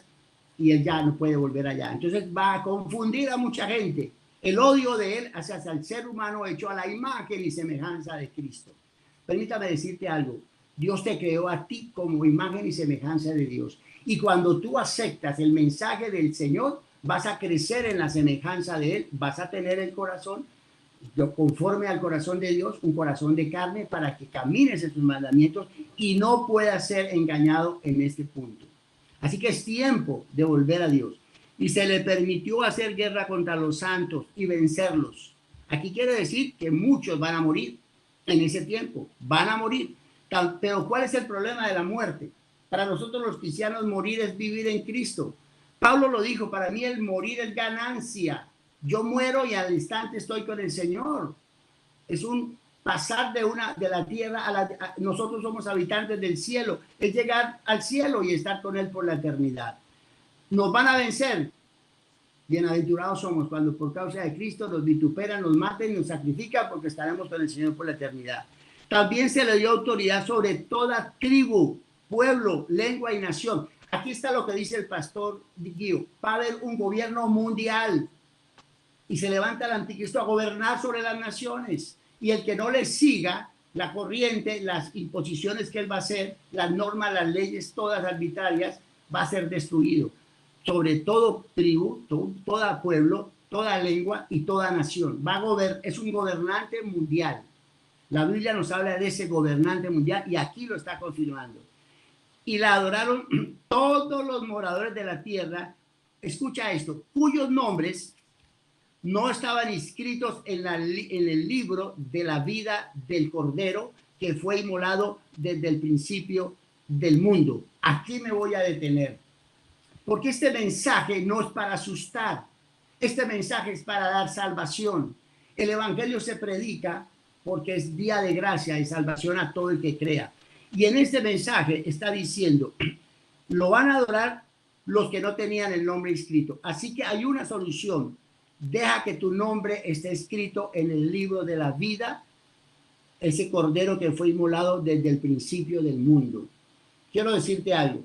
y él ya no puede volver allá. Entonces va a confundir a mucha gente. El odio de él hacia el ser humano hecho a la imagen y semejanza de Cristo. Permítame decirte algo. Dios te creó a ti como imagen y semejanza de Dios. Y cuando tú aceptas el mensaje del Señor, vas a crecer en la semejanza de Él, vas a tener el corazón conforme al corazón de Dios, un corazón de carne para que camines en sus mandamientos y no puedas ser engañado en este punto. Así que es tiempo de volver a Dios. Y se le permitió hacer guerra contra los santos y vencerlos. Aquí quiere decir que muchos van a morir en ese tiempo, van a morir. Pero ¿cuál es el problema de la muerte? Para nosotros los cristianos morir es vivir en Cristo. Pablo lo dijo, para mí el morir es ganancia. Yo muero y al instante estoy con el Señor. Es un pasar de la tierra a nosotros somos habitantes del cielo. Es llegar al cielo y estar con Él por la eternidad. Nos van a vencer. Bienaventurados somos cuando por causa de Cristo nos vituperan, nos maten, nos sacrifican porque estaremos con el Señor por la eternidad. También se le dio autoridad sobre toda tribu, pueblo, lengua y nación. Aquí está lo que dice el pastor Guío. Va a haber un gobierno mundial y se levanta el anticristo a gobernar sobre las naciones. Y el que no le siga la corriente, las imposiciones que él va a hacer, las normas, las leyes, todas arbitrarias, va a ser destruido. Sobre todo tribu, todo pueblo, toda lengua y toda nación. Es un gobernante mundial. La Biblia nos habla de ese gobernante mundial y aquí lo está confirmando. Y la adoraron todos los moradores de la tierra, escucha esto, cuyos nombres no estaban inscritos en el libro de la vida del Cordero que fue inmolado desde el principio del mundo. Aquí me voy a detener, porque este mensaje no es para asustar, este mensaje es para dar salvación. El evangelio se predica porque es día de gracia y salvación a todo el que crea. Y en este mensaje está diciendo, lo van a adorar los que no tenían el nombre inscrito. Así que hay una solución. Deja que tu nombre esté escrito en el libro de la vida, ese cordero que fue inmolado desde el principio del mundo. Quiero decirte algo.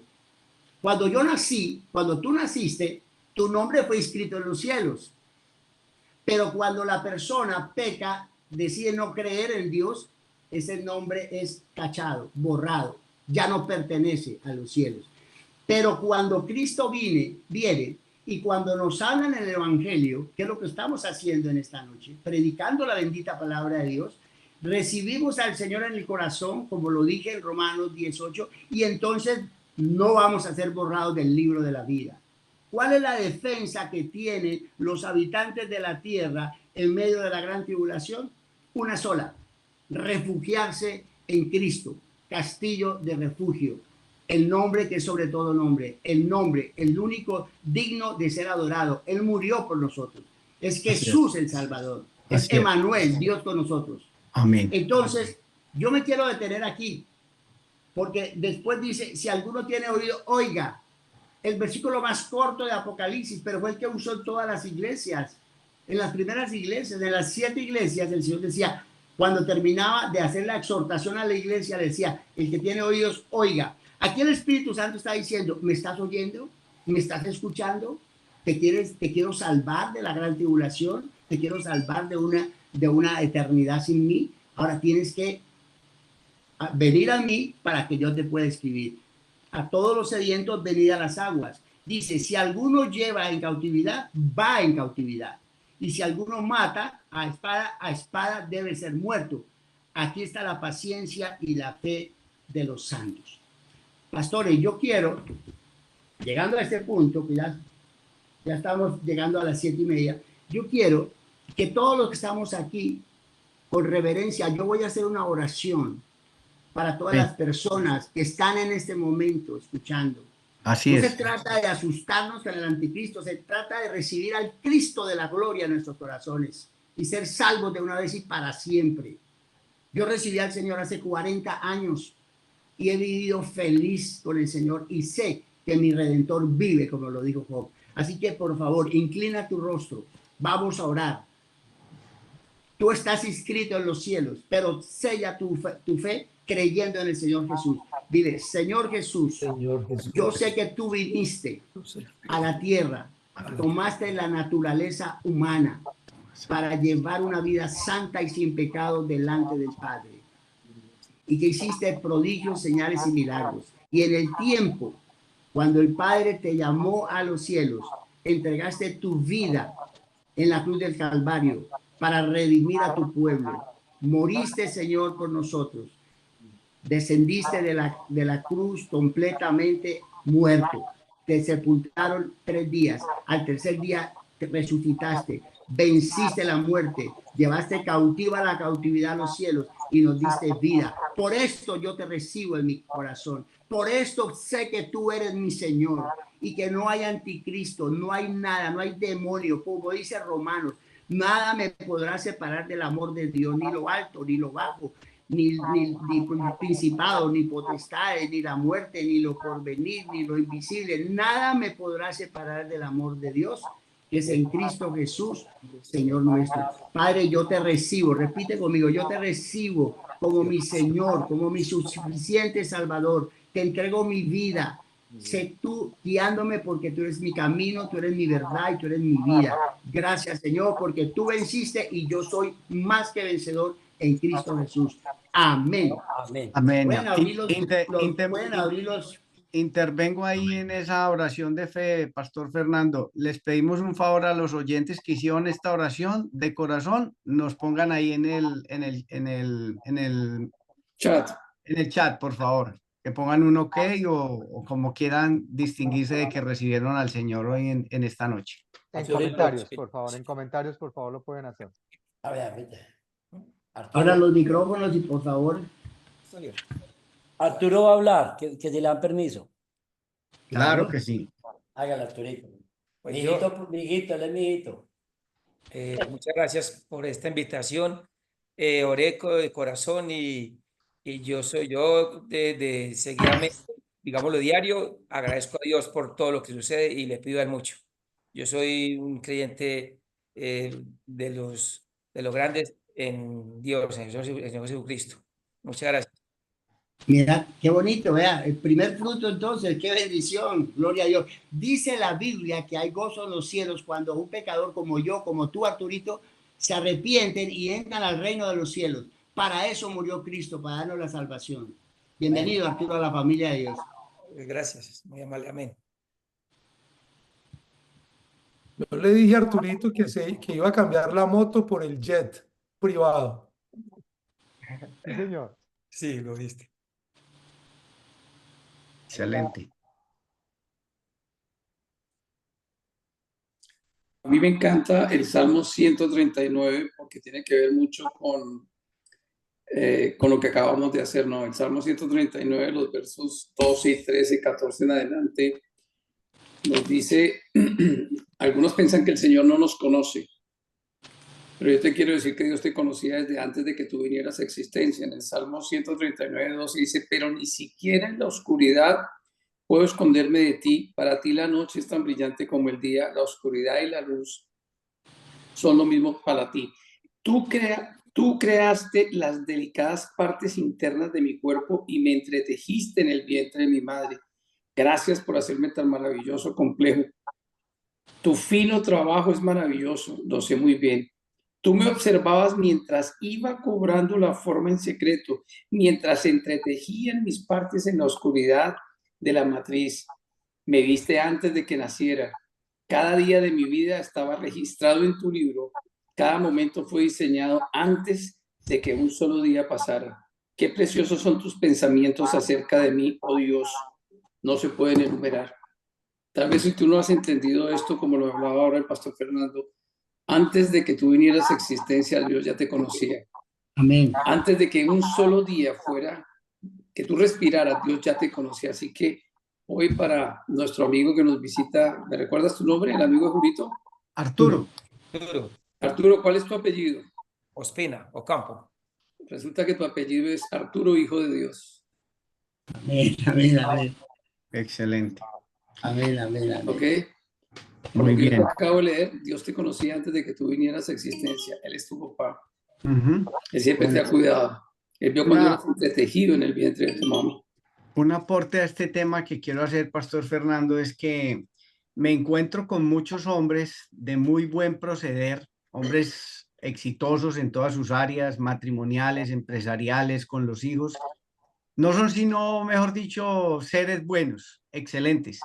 Cuando yo nací, cuando tú naciste, tu nombre fue escrito en los cielos. Pero cuando la persona peca, decide no creer en Dios, ese nombre es tachado, borrado, ya no pertenece a los cielos. Pero cuando Cristo viene y cuando nos hablan en el evangelio, que es lo que estamos haciendo en esta noche, predicando la bendita palabra de Dios, recibimos al Señor en el corazón, como lo dije en Romanos 18, y entonces no vamos a ser borrados del libro de la vida. ¿Cuál es la defensa que tienen los habitantes de la tierra en medio de la gran tribulación? Una sola: refugiarse en Cristo, castillo de refugio, el nombre que es sobre todo nombre, el nombre, el único digno de ser adorado. Él murió por nosotros. Es Jesús el Salvador. Es Emmanuel, Dios con nosotros. Amén. Entonces, yo me quiero detener aquí, porque después dice, si alguno tiene oído, oiga. El versículo más corto de Apocalipsis, pero fue el que usó en todas las iglesias. En las primeras iglesias, en las 7 iglesias, el Señor decía, cuando terminaba de hacer la exhortación a la iglesia, decía, el que tiene oídos, oiga. Aquí el Espíritu Santo está diciendo, ¿me estás oyendo? ¿Me estás escuchando? ¿Te quiero salvar de la gran tribulación? ¿Te quiero salvar de una eternidad sin mí? Ahora tienes que venir a mí para que yo te pueda escribir. A todos los sedientos, venid a las aguas. Dice, si alguno lleva en cautividad, va en cautividad. Y si alguno mata, a espada debe ser muerto. Aquí está la paciencia y la fe de los santos. Pastores, yo quiero, llegando a este punto, que ya estamos llegando a las 7:30, yo quiero que todos los que estamos aquí, con reverencia, yo voy a hacer una oración para todas las personas que están en este momento escuchando. Así es. No se trata de asustarnos con el anticristo, se trata de recibir al Cristo de la gloria en nuestros corazones y ser salvos de una vez y para siempre. Yo recibí al Señor hace 40 años y he vivido feliz con el Señor y sé que mi Redentor vive, como lo dijo Job. Así que, por favor, inclina tu rostro. Vamos a orar. Tú estás inscrito en los cielos, pero sella tu fe creyendo en el Señor Jesús. Dile, Señor Jesús, yo sé que tú viniste a la tierra, tomaste la naturaleza humana para llevar una vida santa y sin pecado delante del Padre, y que hiciste prodigios, señales y milagros. Y en el tiempo, cuando el Padre te llamó a los cielos, entregaste tu vida en la cruz del Calvario para redimir a tu pueblo. Moriste, Señor, por nosotros. Descendiste de la cruz completamente muerto. Te sepultaron 3 días. Al tercer día te resucitaste. Venciste la muerte. Llevaste cautiva la cautividad a los cielos y nos diste vida. Por esto yo te recibo en mi corazón. Por esto sé que tú eres mi Señor y que no hay anticristo, no hay nada, no hay demonio. Como dice Romanos, nada me podrá separar del amor de Dios, ni lo alto, ni lo bajo, ni principado, ni potestades, ni la muerte, ni lo porvenir, ni lo invisible. Nada me podrá separar del amor de Dios, que es en Cristo Jesús, Señor nuestro. Padre, yo te recibo, repite conmigo, yo te recibo como mi Señor, como mi suficiente Salvador. Te entrego mi vida. Sé tú guiándome porque tú eres mi camino, tú eres mi verdad y tú eres mi vida. Gracias, Señor, porque tú venciste y yo soy más que vencedor en Cristo Jesús. Amén. Amén. Amén. Pueden abrir los, Pueden abrir los. Intervengo ahí en esa oración de fe, Pastor Fernando. Les pedimos un favor a los oyentes que hicieron esta oración de corazón, nos pongan ahí en el Chat. chat, por favor, que pongan un ok o como quieran distinguirse de que recibieron al Señor hoy en esta noche. En comentarios, por favor, lo pueden hacer. A ver, Ahora los micrófonos y por favor. Arturo va a hablar, que si le dan permiso. Claro que sí. Hágalo, Arturito. Pues Mijito, él es mijito. muchas gracias por esta invitación. Oré de corazón y yo de seguidamente, digámoslo diario, agradezco a Dios por todo lo que sucede y le pido a él mucho. Yo soy un creyente de los grandes en Dios, en el Señor Jesucristo. Muchas gracias. Mira, qué bonito, vea, el primer fruto entonces, qué bendición, gloria a Dios. Dice la Biblia que hay gozo en los cielos cuando un pecador como yo, como tú, Arturito, se arrepienten y entran al reino de los cielos. Para eso murió Cristo, para darnos la salvación. Bienvenido, Arturo, a la familia de Dios. Gracias, muy amable, amén. Yo le dije a Arturito que iba a cambiar la moto por el jet privado. Sí, señor. Sí, lo viste. Excelente. A mí me encanta el Salmo 139 porque tiene que ver mucho con lo que acabamos de hacer, ¿no? El Salmo 139, los versos 12 y 13, 14 en adelante, nos dice, algunos piensan que el Señor no nos conoce, pero yo te quiero decir que Dios te conocía desde antes de que tú vinieras a existencia. En el Salmo 139, 12 dice, pero ni siquiera en la oscuridad puedo esconderme de ti. Para ti la noche es tan brillante como el día, la oscuridad y la luz son lo mismo para ti. Tú creaste las delicadas partes internas de mi cuerpo y me entretejiste en el vientre de mi madre. Gracias por hacerme tan maravilloso, complejo. Tu fino trabajo es maravilloso, lo sé muy bien. Tú me observabas mientras iba cobrando la forma en secreto, mientras entretejían mis partes en la oscuridad de la matriz. Me viste antes de que naciera. Cada día de mi vida estaba registrado en tu libro. Cada momento fue diseñado antes de que un solo día pasara. Qué preciosos son tus pensamientos acerca de mí, oh Dios. No se pueden enumerar. Tal vez si tú no has entendido esto, como lo hablaba ahora el pastor Fernando, antes de que tú vinieras a existencia, Dios ya te conocía. Amén. Antes de que un solo día fuera, que tú respiraras, Dios ya te conocía. Así que hoy para nuestro amigo que nos visita, ¿me recuerdas tu nombre, el amigo Julito? Arturo. Arturo, ¿cuál es tu apellido? Ospina, Ocampo. Resulta que tu apellido es Arturo, hijo de Dios. Amén, amén, amén. Excelente. Amén, amén, amén. ¿Ok? Muy bien. Yo acabo de leer, Dios te conocía antes de que tú vinieras a existencia. Él es tu papá. Él siempre te ha cuidado. Él vio cuando eras entretejido en el vientre de tu mamá. Un aporte a este tema que quiero hacer, Pastor Fernando, es que me encuentro con muchos hombres de muy buen proceder, hombres exitosos en todas sus áreas, matrimoniales, empresariales, con los hijos. No son sino, mejor dicho, seres buenos, excelentes.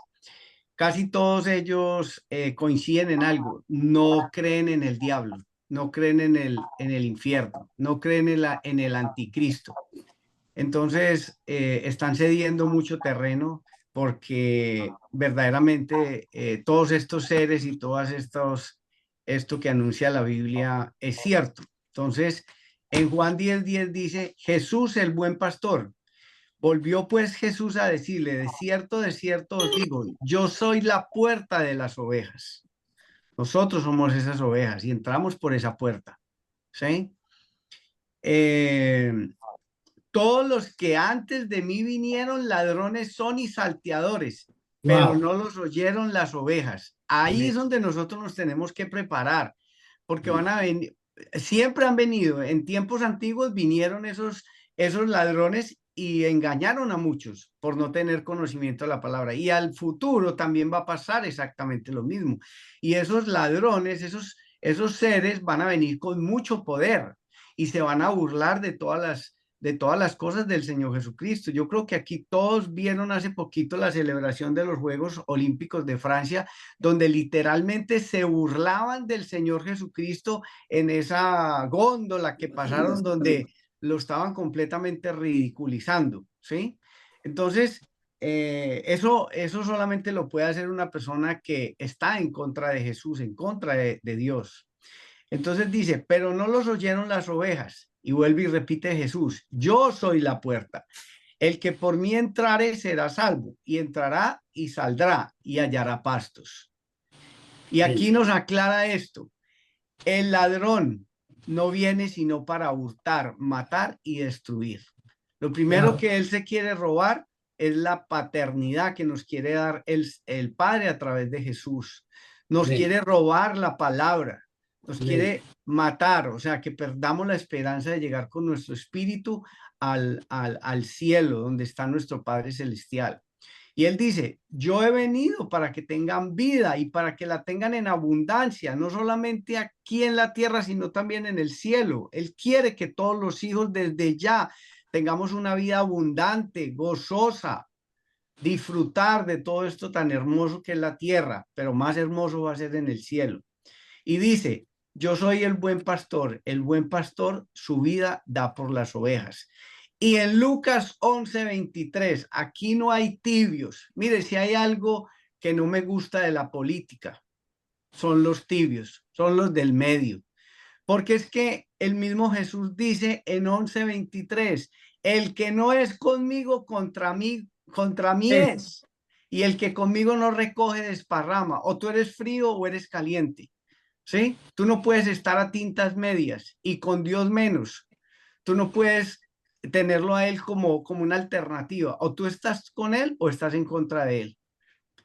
casi todos ellos coinciden en algo, no creen en el diablo, no creen en el infierno, no creen en el anticristo. Entonces, están cediendo mucho terreno porque verdaderamente todos estos seres y todas esto que anuncia la Biblia es cierto. Entonces, en Juan 10:10 dice, Jesús el buen pastor. Volvió pues Jesús a decirle, de cierto os digo, yo soy la puerta de las ovejas. Nosotros somos esas ovejas y entramos por esa puerta. ¿Sí? Todos los que antes de mí vinieron ladrones son y salteadores, pero Wow. no los oyeron las ovejas. Ahí Amén. es donde nosotros nos tenemos que preparar, porque van a venir, siempre han venido, en tiempos antiguos vinieron esos ladrones y engañaron a muchos por no tener conocimiento de la palabra. Y al futuro también va a pasar exactamente lo mismo. Y esos ladrones, esos seres van a venir con mucho poder y se van a burlar de todas las cosas del Señor Jesucristo. Yo creo que aquí todos vieron hace poquito la celebración de los Juegos Olímpicos de Francia, donde literalmente se burlaban del Señor Jesucristo en esa góndola que pasaron, donde lo estaban completamente ridiculizando, ¿sí? Entonces, eso solamente lo puede hacer una persona que está en contra de Jesús, en contra de Dios. Entonces dice, pero no los oyeron las ovejas. Y vuelve y repite Jesús, yo soy la puerta. El que por mí entrare será salvo, y entrará y saldrá y hallará pastos. Y aquí nos aclara esto. El ladrón no viene sino para hurtar, matar y destruir. Lo primero que él se quiere robar es la paternidad que nos quiere dar el Padre a través de Jesús. Nos quiere robar la palabra, nos quiere matar, o sea, que perdamos la esperanza de llegar con nuestro espíritu al cielo, donde está nuestro Padre Celestial. Y él dice, yo he venido para que tengan vida y para que la tengan en abundancia, no solamente aquí en la tierra, sino también en el cielo. Él quiere que todos los hijos desde ya tengamos una vida abundante, gozosa, disfrutar de todo esto tan hermoso que es la tierra, pero más hermoso va a ser en el cielo. Y dice, yo soy el buen pastor su vida da por las ovejas. Y en Lucas 11:23, aquí no hay tibios. Mire, si hay algo que no me gusta de la política, son los tibios, son los del medio. Porque es que el mismo Jesús dice en 11:23, el que no es conmigo, contra mí es. Y el que conmigo no recoge, desparrama. O tú eres frío o eres caliente. ¿Sí? Tú no puedes estar a tintas medias y con Dios menos. Tú no puedes tenerlo a él como una alternativa. O tú estás con él o estás en contra de él.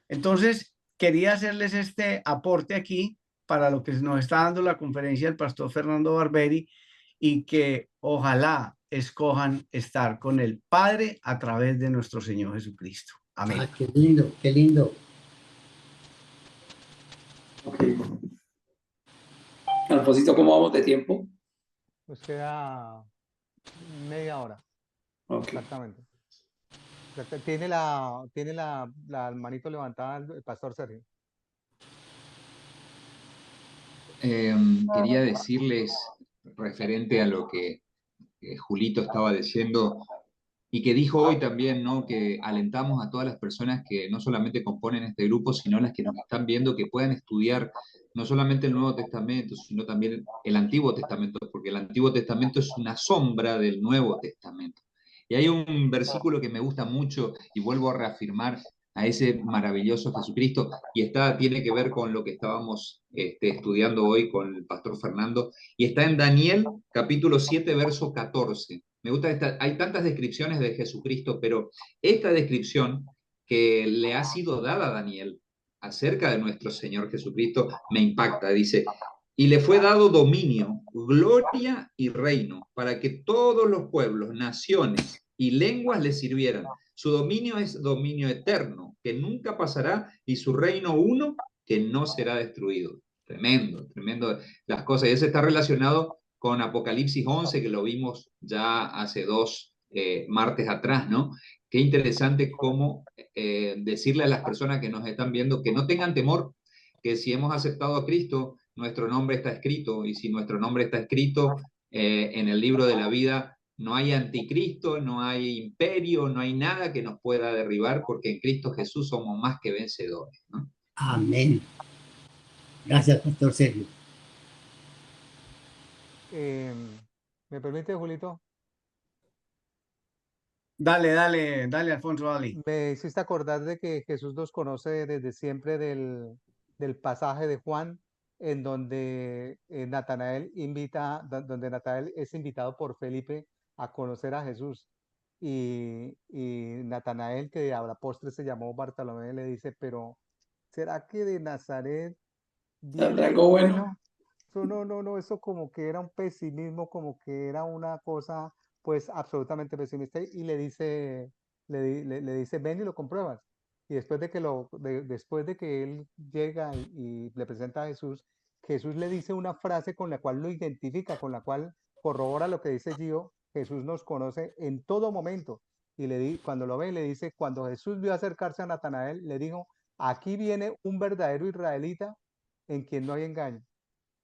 Entonces, quería hacerles este aporte aquí para lo que nos está dando la conferencia del pastor Fernando Barberi y que ojalá escojan estar con el Padre a través de nuestro Señor Jesucristo. Amén. Ah, qué lindo, qué lindo. Alfonsito, ¿cómo vamos de tiempo? Nos queda media hora. Okay. Exactamente. Tiene la manito levantada el pastor Sergio. Quería decirles, referente a lo que Julito estaba diciendo, y que dijo hoy también, ¿no? Que alentamos a todas las personas que no solamente componen este grupo, sino las que nos están viendo, que puedan estudiar no solamente el Nuevo Testamento, sino también el Antiguo Testamento, porque el Antiguo Testamento es una sombra del Nuevo Testamento. Y hay un versículo que me gusta mucho, y vuelvo a reafirmar a ese maravilloso Jesucristo, y tiene que ver con lo que estábamos estudiando hoy con el pastor Fernando, y está en Daniel capítulo 7, verso 14. Me gusta hay tantas descripciones de Jesucristo, pero esta descripción que le ha sido dada a Daniel acerca de nuestro Señor Jesucristo me impacta. Dice, y le fue dado dominio, gloria y reino, para que todos los pueblos, naciones y lenguas le sirvieran. Su dominio es dominio eterno, que nunca pasará, y su reino uno, que no será destruido. Tremendo, tremendo las cosas. Y eso está relacionado con Apocalipsis 11, que lo vimos ya hace 2 martes atrás, ¿no? Qué interesante cómo decirle a las personas que nos están viendo que no tengan temor, que si hemos aceptado a Cristo, nuestro nombre está escrito, y si nuestro nombre está escrito en el libro de la vida, no hay anticristo, no hay imperio, no hay nada que nos pueda derribar, porque en Cristo Jesús somos más que vencedores, ¿no? Amén. Gracias, Pastor Sergio. ¿Me permite, Julito? Dale, Alfonso, dale. Me hiciste acordar de que Jesús nos conoce desde siempre del pasaje de Juan, en donde Natanael donde Natanael es invitado por Felipe a conocer a Jesús. Y Natanael, que a la postre se llamó Bartolomé, le dice, pero ¿será que de Nazaret viene Algo algo bueno. bueno? Eso no, eso como que era un pesimismo, como que era una cosa pues absolutamente pesimista, y le dice, le dice, ven y lo compruebas. Y después de que después de que él llega y le presenta a Jesús, Jesús le dice una frase con la cual lo identifica, con la cual corrobora lo que dice Gio. Jesús nos conoce en todo momento. Y cuando lo ve, le dice, cuando Jesús vio acercarse a Natanael, le dijo, aquí viene un verdadero israelita en quien no hay engaño.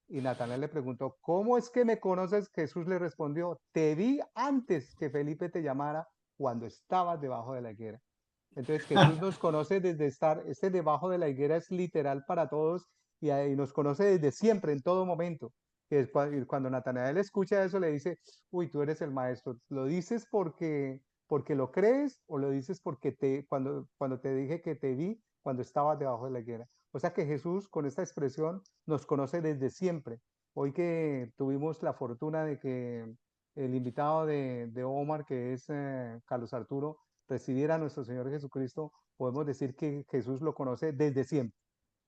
Y Natanael le preguntó, ¿cómo es que me conoces? Jesús le respondió, te vi antes que Felipe te llamara, cuando estabas debajo de la higuera. Entonces Jesús nos conoce desde estar, debajo de la higuera es literal para todos, y nos conoce desde siempre, en todo momento. Y cuando Natanael escucha eso, le dice, uy, tú eres el maestro. ¿Lo dices porque lo crees, o lo dices porque cuando te dije que te vi cuando estabas debajo de la higuera? O sea que Jesús, con esta expresión, nos conoce desde siempre. Hoy que tuvimos la fortuna de que el invitado de Omar, que es Carlos Arturo, recibiera a nuestro Señor Jesucristo, podemos decir que Jesús lo conoce desde siempre.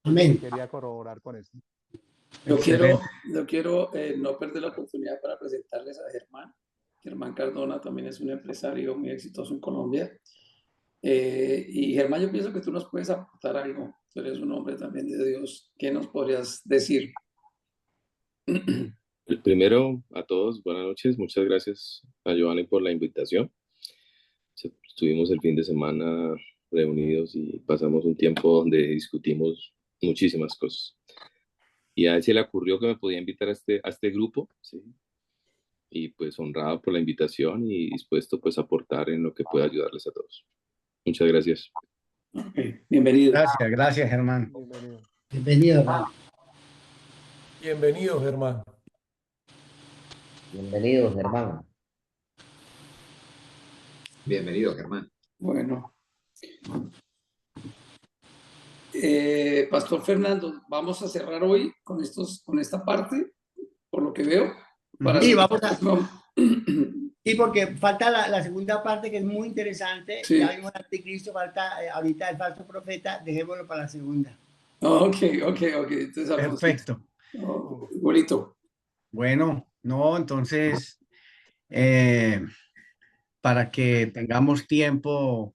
Amén. Quería corroborar con eso. Yo quiero no perder la oportunidad para presentarles a Germán. Germán Cardona también es un empresario muy exitoso en Colombia. Y Germán, yo pienso que tú nos puedes aportar algo. Tú eres un hombre también de Dios. ¿Qué nos podrías decir? Primero, a todos, buenas noches. Muchas gracias a Giovanni por la invitación. Estuvimos el fin de semana reunidos y pasamos un tiempo donde discutimos muchísimas cosas. Y a él se le ocurrió que me podía invitar a este grupo, ¿sí? Y pues honrado por la invitación y dispuesto pues a aportar en lo que pueda ayudarles a todos. Muchas gracias. Okay. Bienvenido. Gracias, Germán. Bienvenido, Germán. Bienvenido, Germán. Bienvenido, Germán. Bienvenido, Germán. Bueno. Pastor Fernando, vamos a cerrar hoy con esta parte, por lo que veo. Sí, vamos a... Sí, porque falta la segunda parte, que es muy interesante. Sí. Ya vimos al anticristo, falta ahorita el falso profeta, dejémoslo para la segunda. Ok. Entonces, perfecto. Bonito. Bueno, no, entonces, para que tengamos tiempo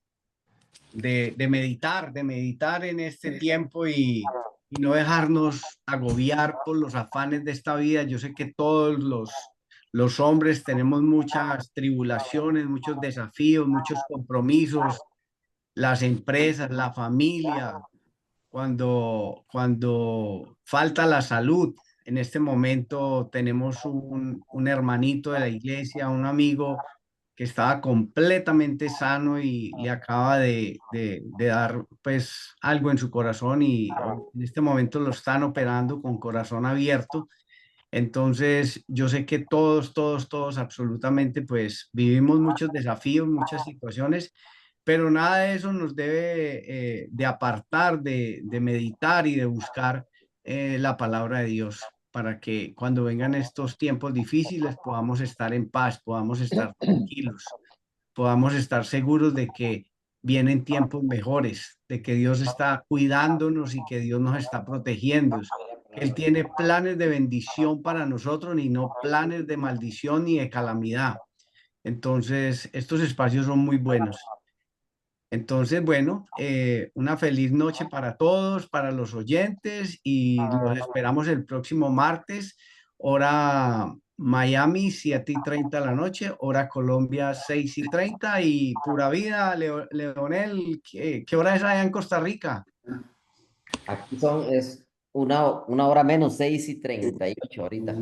de meditar en este tiempo y no dejarnos agobiar por los afanes de esta vida. Yo sé que todos los hombres tenemos muchas tribulaciones, muchos desafíos, muchos compromisos, las empresas, la familia, cuando falta la salud. En este momento tenemos un hermanito de la iglesia, un amigo que estaba completamente sano y le acaba de dar pues algo en su corazón, y en este momento lo están operando con corazón abierto. Entonces yo sé que todos absolutamente pues vivimos muchos desafíos, muchas situaciones, pero nada de eso nos debe de apartar de meditar y de buscar la palabra de Dios, para que cuando vengan estos tiempos difíciles podamos estar en paz, podamos estar tranquilos, podamos estar seguros de que vienen tiempos mejores, de que Dios está cuidándonos y que Dios nos está protegiendo. Él tiene planes de bendición para nosotros y no planes de maldición ni de calamidad. Entonces, estos espacios son muy buenos. Entonces, bueno, una feliz noche para todos, para los oyentes, y los esperamos el próximo martes, hora Miami 7:30 de la noche, hora Colombia 6:30 y pura vida, Leonel, ¿qué hora es allá en Costa Rica? Aquí es una hora menos, 6:38 ahorita.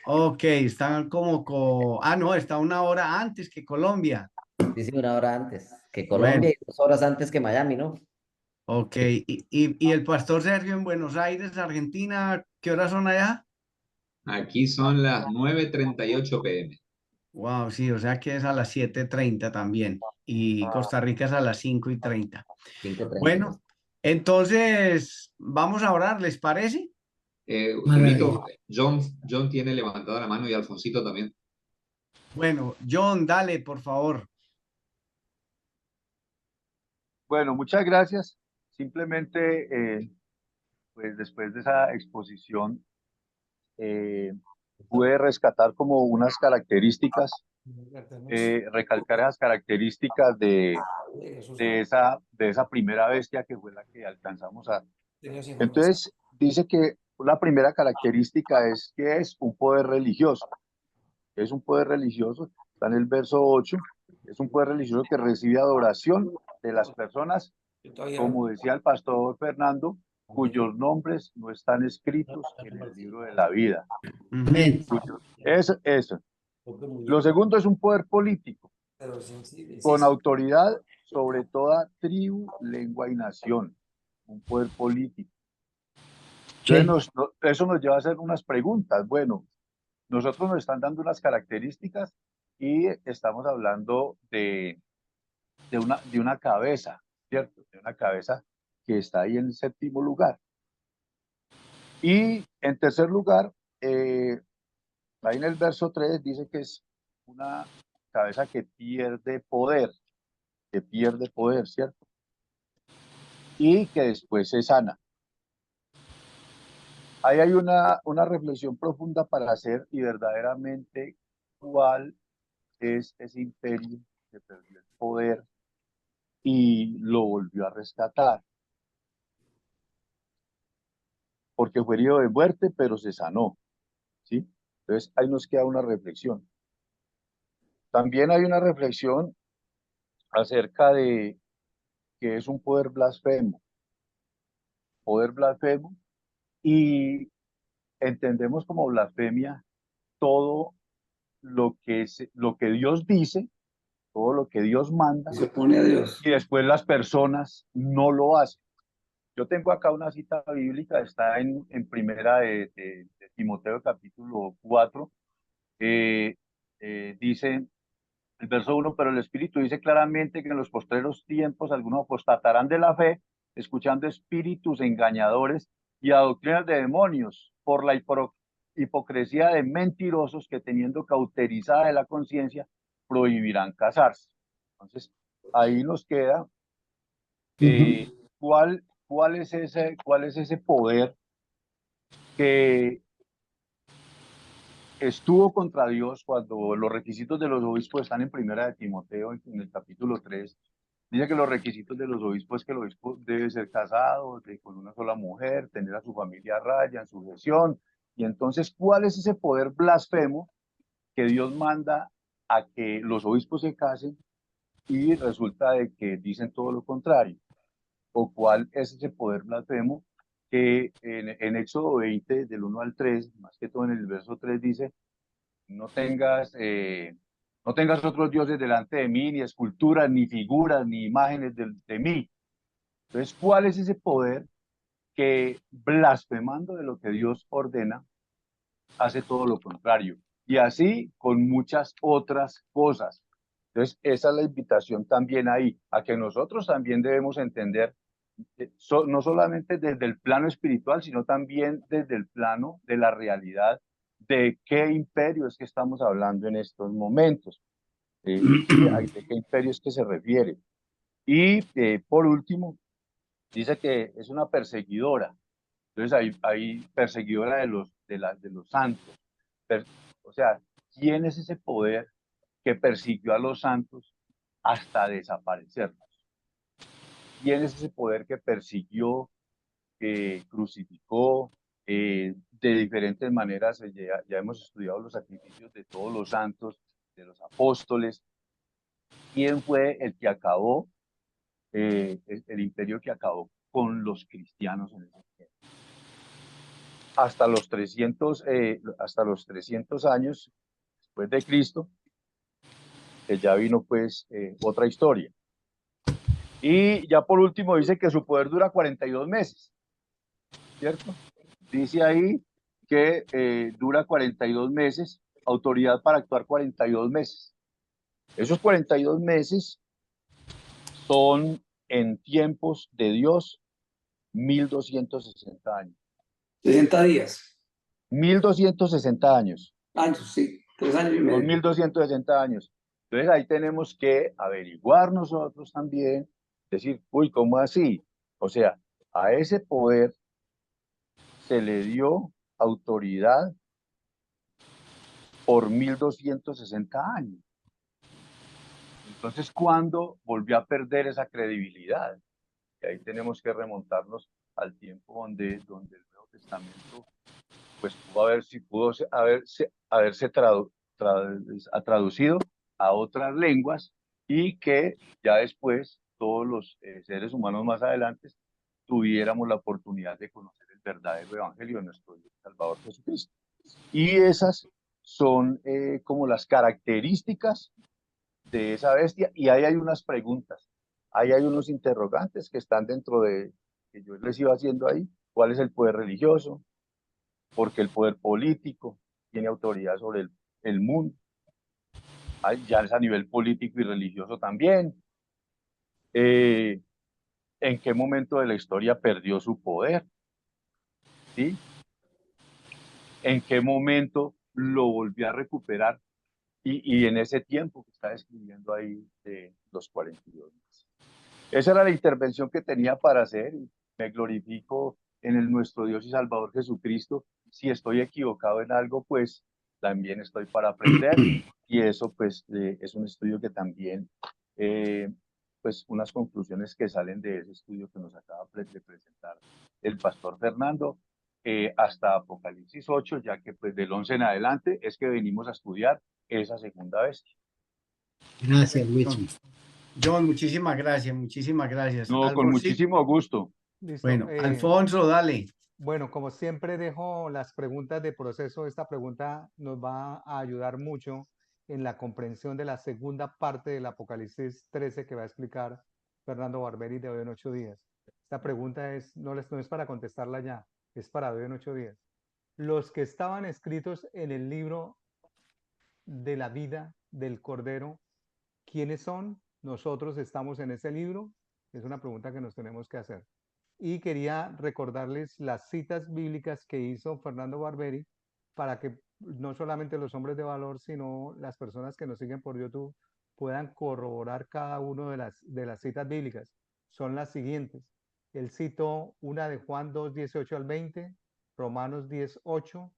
Ok, están no, está una hora antes que Colombia. Sí, sí, una hora antes que Bueno, Colombia y 2 horas antes que Miami, ¿no? ok. ¿Y el pastor Sergio en Buenos Aires, Argentina, qué horas son allá? Aquí son las 9:38 p.m. Wow, sí, o sea que es a las 7:30 también. Y Costa Rica es a las 5:30. 5:30. Bueno, entonces vamos a orar, ¿les parece? Julito, John tiene levantada la mano y Alfonsito también. Bueno, John, dale, por favor. Bueno, muchas gracias. Simplemente, pues después de esa exposición, pude rescatar como unas características, recalcar esas características de esa primera bestia que fue la que alcanzamos a... Entonces, dice que la primera característica es que es un poder religioso. Es un poder religioso, está en el verso 8, es un poder religioso que recibe adoración de las personas, como decía el pastor Fernando, cuyos nombres no están escritos en el libro de la vida. Eso. Lo segundo es un poder político, con autoridad sobre toda tribu, lengua y nación. Un poder político. Entonces, eso nos lleva a hacer unas preguntas. Bueno, nosotros nos están dando unas características y estamos hablando de una cabeza, ¿cierto? De una cabeza que está ahí en el séptimo lugar. Y en tercer lugar, ahí en el verso 3 dice que es una cabeza que pierde poder, ¿cierto? Y que después se sana. Ahí hay una reflexión profunda para hacer y verdaderamente cuál es ese imperio que perdió el poder y lo volvió a rescatar. Porque fue herido de muerte, pero se sanó, ¿sí? Entonces, ahí nos queda una reflexión. También hay una reflexión acerca de que es un poder blasfemo, y entendemos como blasfemia todo lo que Dios dice, todo lo que Dios manda, Se opone a Dios. y después las personas no lo hacen. Yo tengo acá una cita bíblica, está en primera de Timoteo capítulo 4, dice el verso 1, pero el Espíritu dice claramente que en los postreros tiempos algunos apostatarán de la fe, escuchando espíritus engañadores y a doctrinas de demonios por la hipocresía de mentirosos que teniendo cauterizada de la conciencia prohibirán casarse. Entonces, ahí nos queda cuál es ese poder que estuvo contra Dios cuando los requisitos de los obispos están en primera de Timoteo, en el capítulo 3. Dice que los requisitos de los obispos es que el obispo debe ser casado con una sola mujer, tener a su familia a raya, en sujeción. Y entonces, ¿cuál es ese poder blasfemo que Dios manda a que los obispos se casen y resulta de que dicen todo lo contrario? ¿O cuál es ese poder blasfemo que en Éxodo 20, del 1 al 3, más que todo en el verso 3 dice, no tengas otros dioses delante de mí, ni esculturas, ni figuras, ni imágenes de mí? Entonces, ¿cuál es ese poder que blasfemando de lo que Dios ordena, hace todo lo contrario? Y así con muchas otras cosas. Entonces, esa es la invitación también ahí, a que nosotros también debemos entender, no solamente desde el plano espiritual, sino también desde el plano de la realidad de qué imperio es que estamos hablando en estos momentos, de qué imperio es que se refiere. Y por último, dice que es una perseguidora. Entonces hay perseguidora de los santos. O sea, ¿quién es ese poder que persiguió a los santos hasta desaparecerlos? ¿Quién es ese poder que persiguió, que crucificó, De diferentes maneras, ya hemos estudiado los sacrificios de todos los santos, de los apóstoles. ¿Quién fue el que acabó, el imperio que acabó con los cristianos en ese tiempo? Hasta los 300 años después de Cristo, que ya vino pues otra historia. Y ya por último dice que su poder dura 42 meses, ¿cierto? Dice ahí que dura 42 meses, autoridad para actuar 42 meses. Esos 42 meses son en tiempos de Dios 1260 años. 60 días. 1260 años. Años, sí. 3 años y medio. 1260 años. Entonces ahí tenemos que averiguar nosotros también, decir, uy, ¿cómo así? O sea, a ese poder se le dio autoridad por 1260 años. Entonces, ¿cuándo volvió a perder esa credibilidad? Y ahí tenemos que remontarnos al tiempo donde el Nuevo Testamento pues pudo haberse traducido a otras lenguas, y que ya después todos los seres humanos más adelante tuviéramos la oportunidad de conocer el verdadero evangelio de nuestro Salvador Jesucristo. Y esas son como las características de esa bestia, y ahí hay unas preguntas, ahí hay unos interrogantes que están dentro de, que yo les iba haciendo ahí. ¿Cuál es el poder religioso? Porque el poder político tiene autoridad sobre el mundo. Ya es a nivel político y religioso también. ¿En qué momento de la historia perdió su poder? ¿Sí? ¿En qué momento lo volvió a recuperar? Y en ese tiempo que está describiendo ahí de los 42 meses. Esa era la intervención que tenía para hacer, y me glorifico en nuestro Dios y Salvador Jesucristo. Si estoy equivocado en algo, pues también estoy para aprender, y eso pues es un estudio que también, pues unas conclusiones que salen de ese estudio que nos acaba de presentar el pastor Fernando, hasta Apocalipsis 8, ya que pues del 11 en adelante es que venimos a estudiar esa segunda bestia. Gracias, Luis. John, muchísimas gracias, muchísimas gracias. No, con muchísimo gusto. Listo. Bueno, Alfonso, dale. Bueno, como siempre dejo las preguntas de proceso. Esta pregunta nos va a ayudar mucho en la comprensión de la segunda parte del Apocalipsis 13 que va a explicar Fernando Barberi de hoy en 8 días. Esta pregunta no es para contestarla ya, es para hoy en 8 días. Los que estaban escritos en el libro de la vida del Cordero, ¿quiénes son? ¿Nosotros estamos en ese libro? Es una pregunta que nos tenemos que hacer. Y quería recordarles las citas bíblicas que hizo Fernando Barberi para que no solamente los hombres de valor, sino las personas que nos siguen por YouTube puedan corroborar cada una de las citas bíblicas. Son las siguientes. Él citó una de Juan 2, 18 al 20, Romanos 10, 8,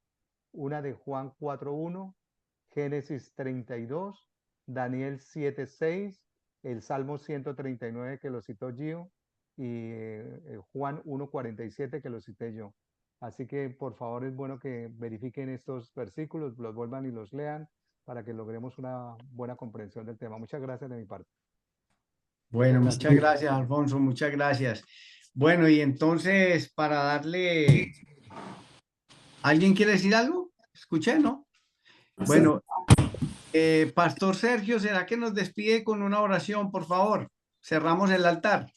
una de Juan 4, 1, Génesis 32, Daniel 7, 6, el Salmo 139 que lo citó Gio, y Juan 1:47 que lo cité yo. Así que por favor es bueno que verifiquen estos versículos, los vuelvan y los lean para que logremos una buena comprensión del tema. Muchas gracias de mi parte. Bueno, muchas gracias, Alfonso, muchas gracias. Bueno, y entonces para darle... ¿Alguien quiere decir algo? Escuché, ¿no? Bueno, Pastor Sergio, ¿será que nos despide con una oración, por favor? Cerramos el altar.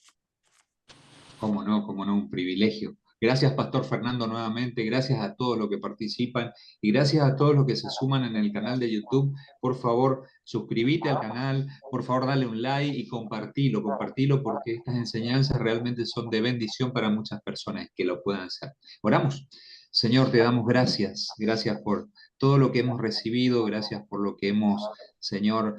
Cómo no, un privilegio. Gracias, Pastor Fernando, nuevamente. Gracias a todos los que participan y gracias a todos los que se suman en el canal de YouTube. Por favor, suscríbete al canal, por favor, dale un like y compartilo porque estas enseñanzas realmente son de bendición para muchas personas que lo puedan hacer. Oramos. Señor, te damos gracias. Gracias por todo lo que hemos recibido. Gracias por lo que hemos, Señor,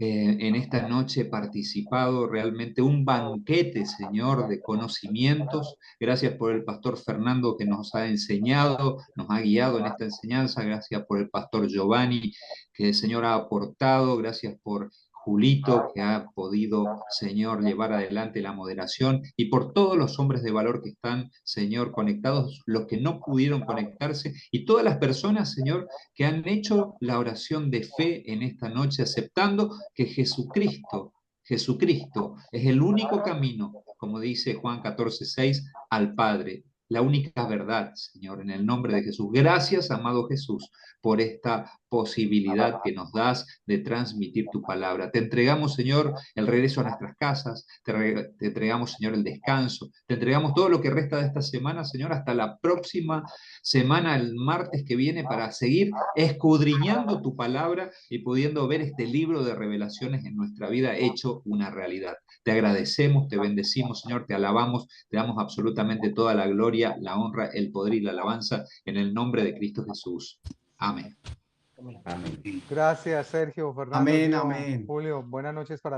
en esta noche participado, realmente un banquete, Señor, de conocimientos. Gracias por el pastor Fernando que nos ha enseñado, nos ha guiado en esta enseñanza. Gracias por el pastor Giovanni que el Señor ha aportado. Gracias por Julito, que ha podido, Señor, llevar adelante la moderación, y por todos los hombres de valor que están, Señor, conectados, los que no pudieron conectarse, y todas las personas, Señor, que han hecho la oración de fe en esta noche, aceptando que Jesucristo es el único camino, como dice Juan 14:6, al Padre. La única verdad, Señor, en el nombre de Jesús. Gracias, amado Jesús, por esta posibilidad que nos das de transmitir tu palabra. Te entregamos, Señor, el regreso a nuestras casas, te entregamos, Señor, el descanso, te entregamos todo lo que resta de esta semana, Señor, hasta la próxima semana, el martes que viene, para seguir escudriñando tu palabra y pudiendo ver este libro de revelaciones en nuestra vida hecho una realidad. Te agradecemos, te bendecimos, Señor, te alabamos, te damos absolutamente toda la gloria, la honra, el poder y la alabanza en el nombre de Cristo Jesús. Amén. Gracias, Sergio, Fernando, Amén, Gio, amén. Julio. Buenas noches para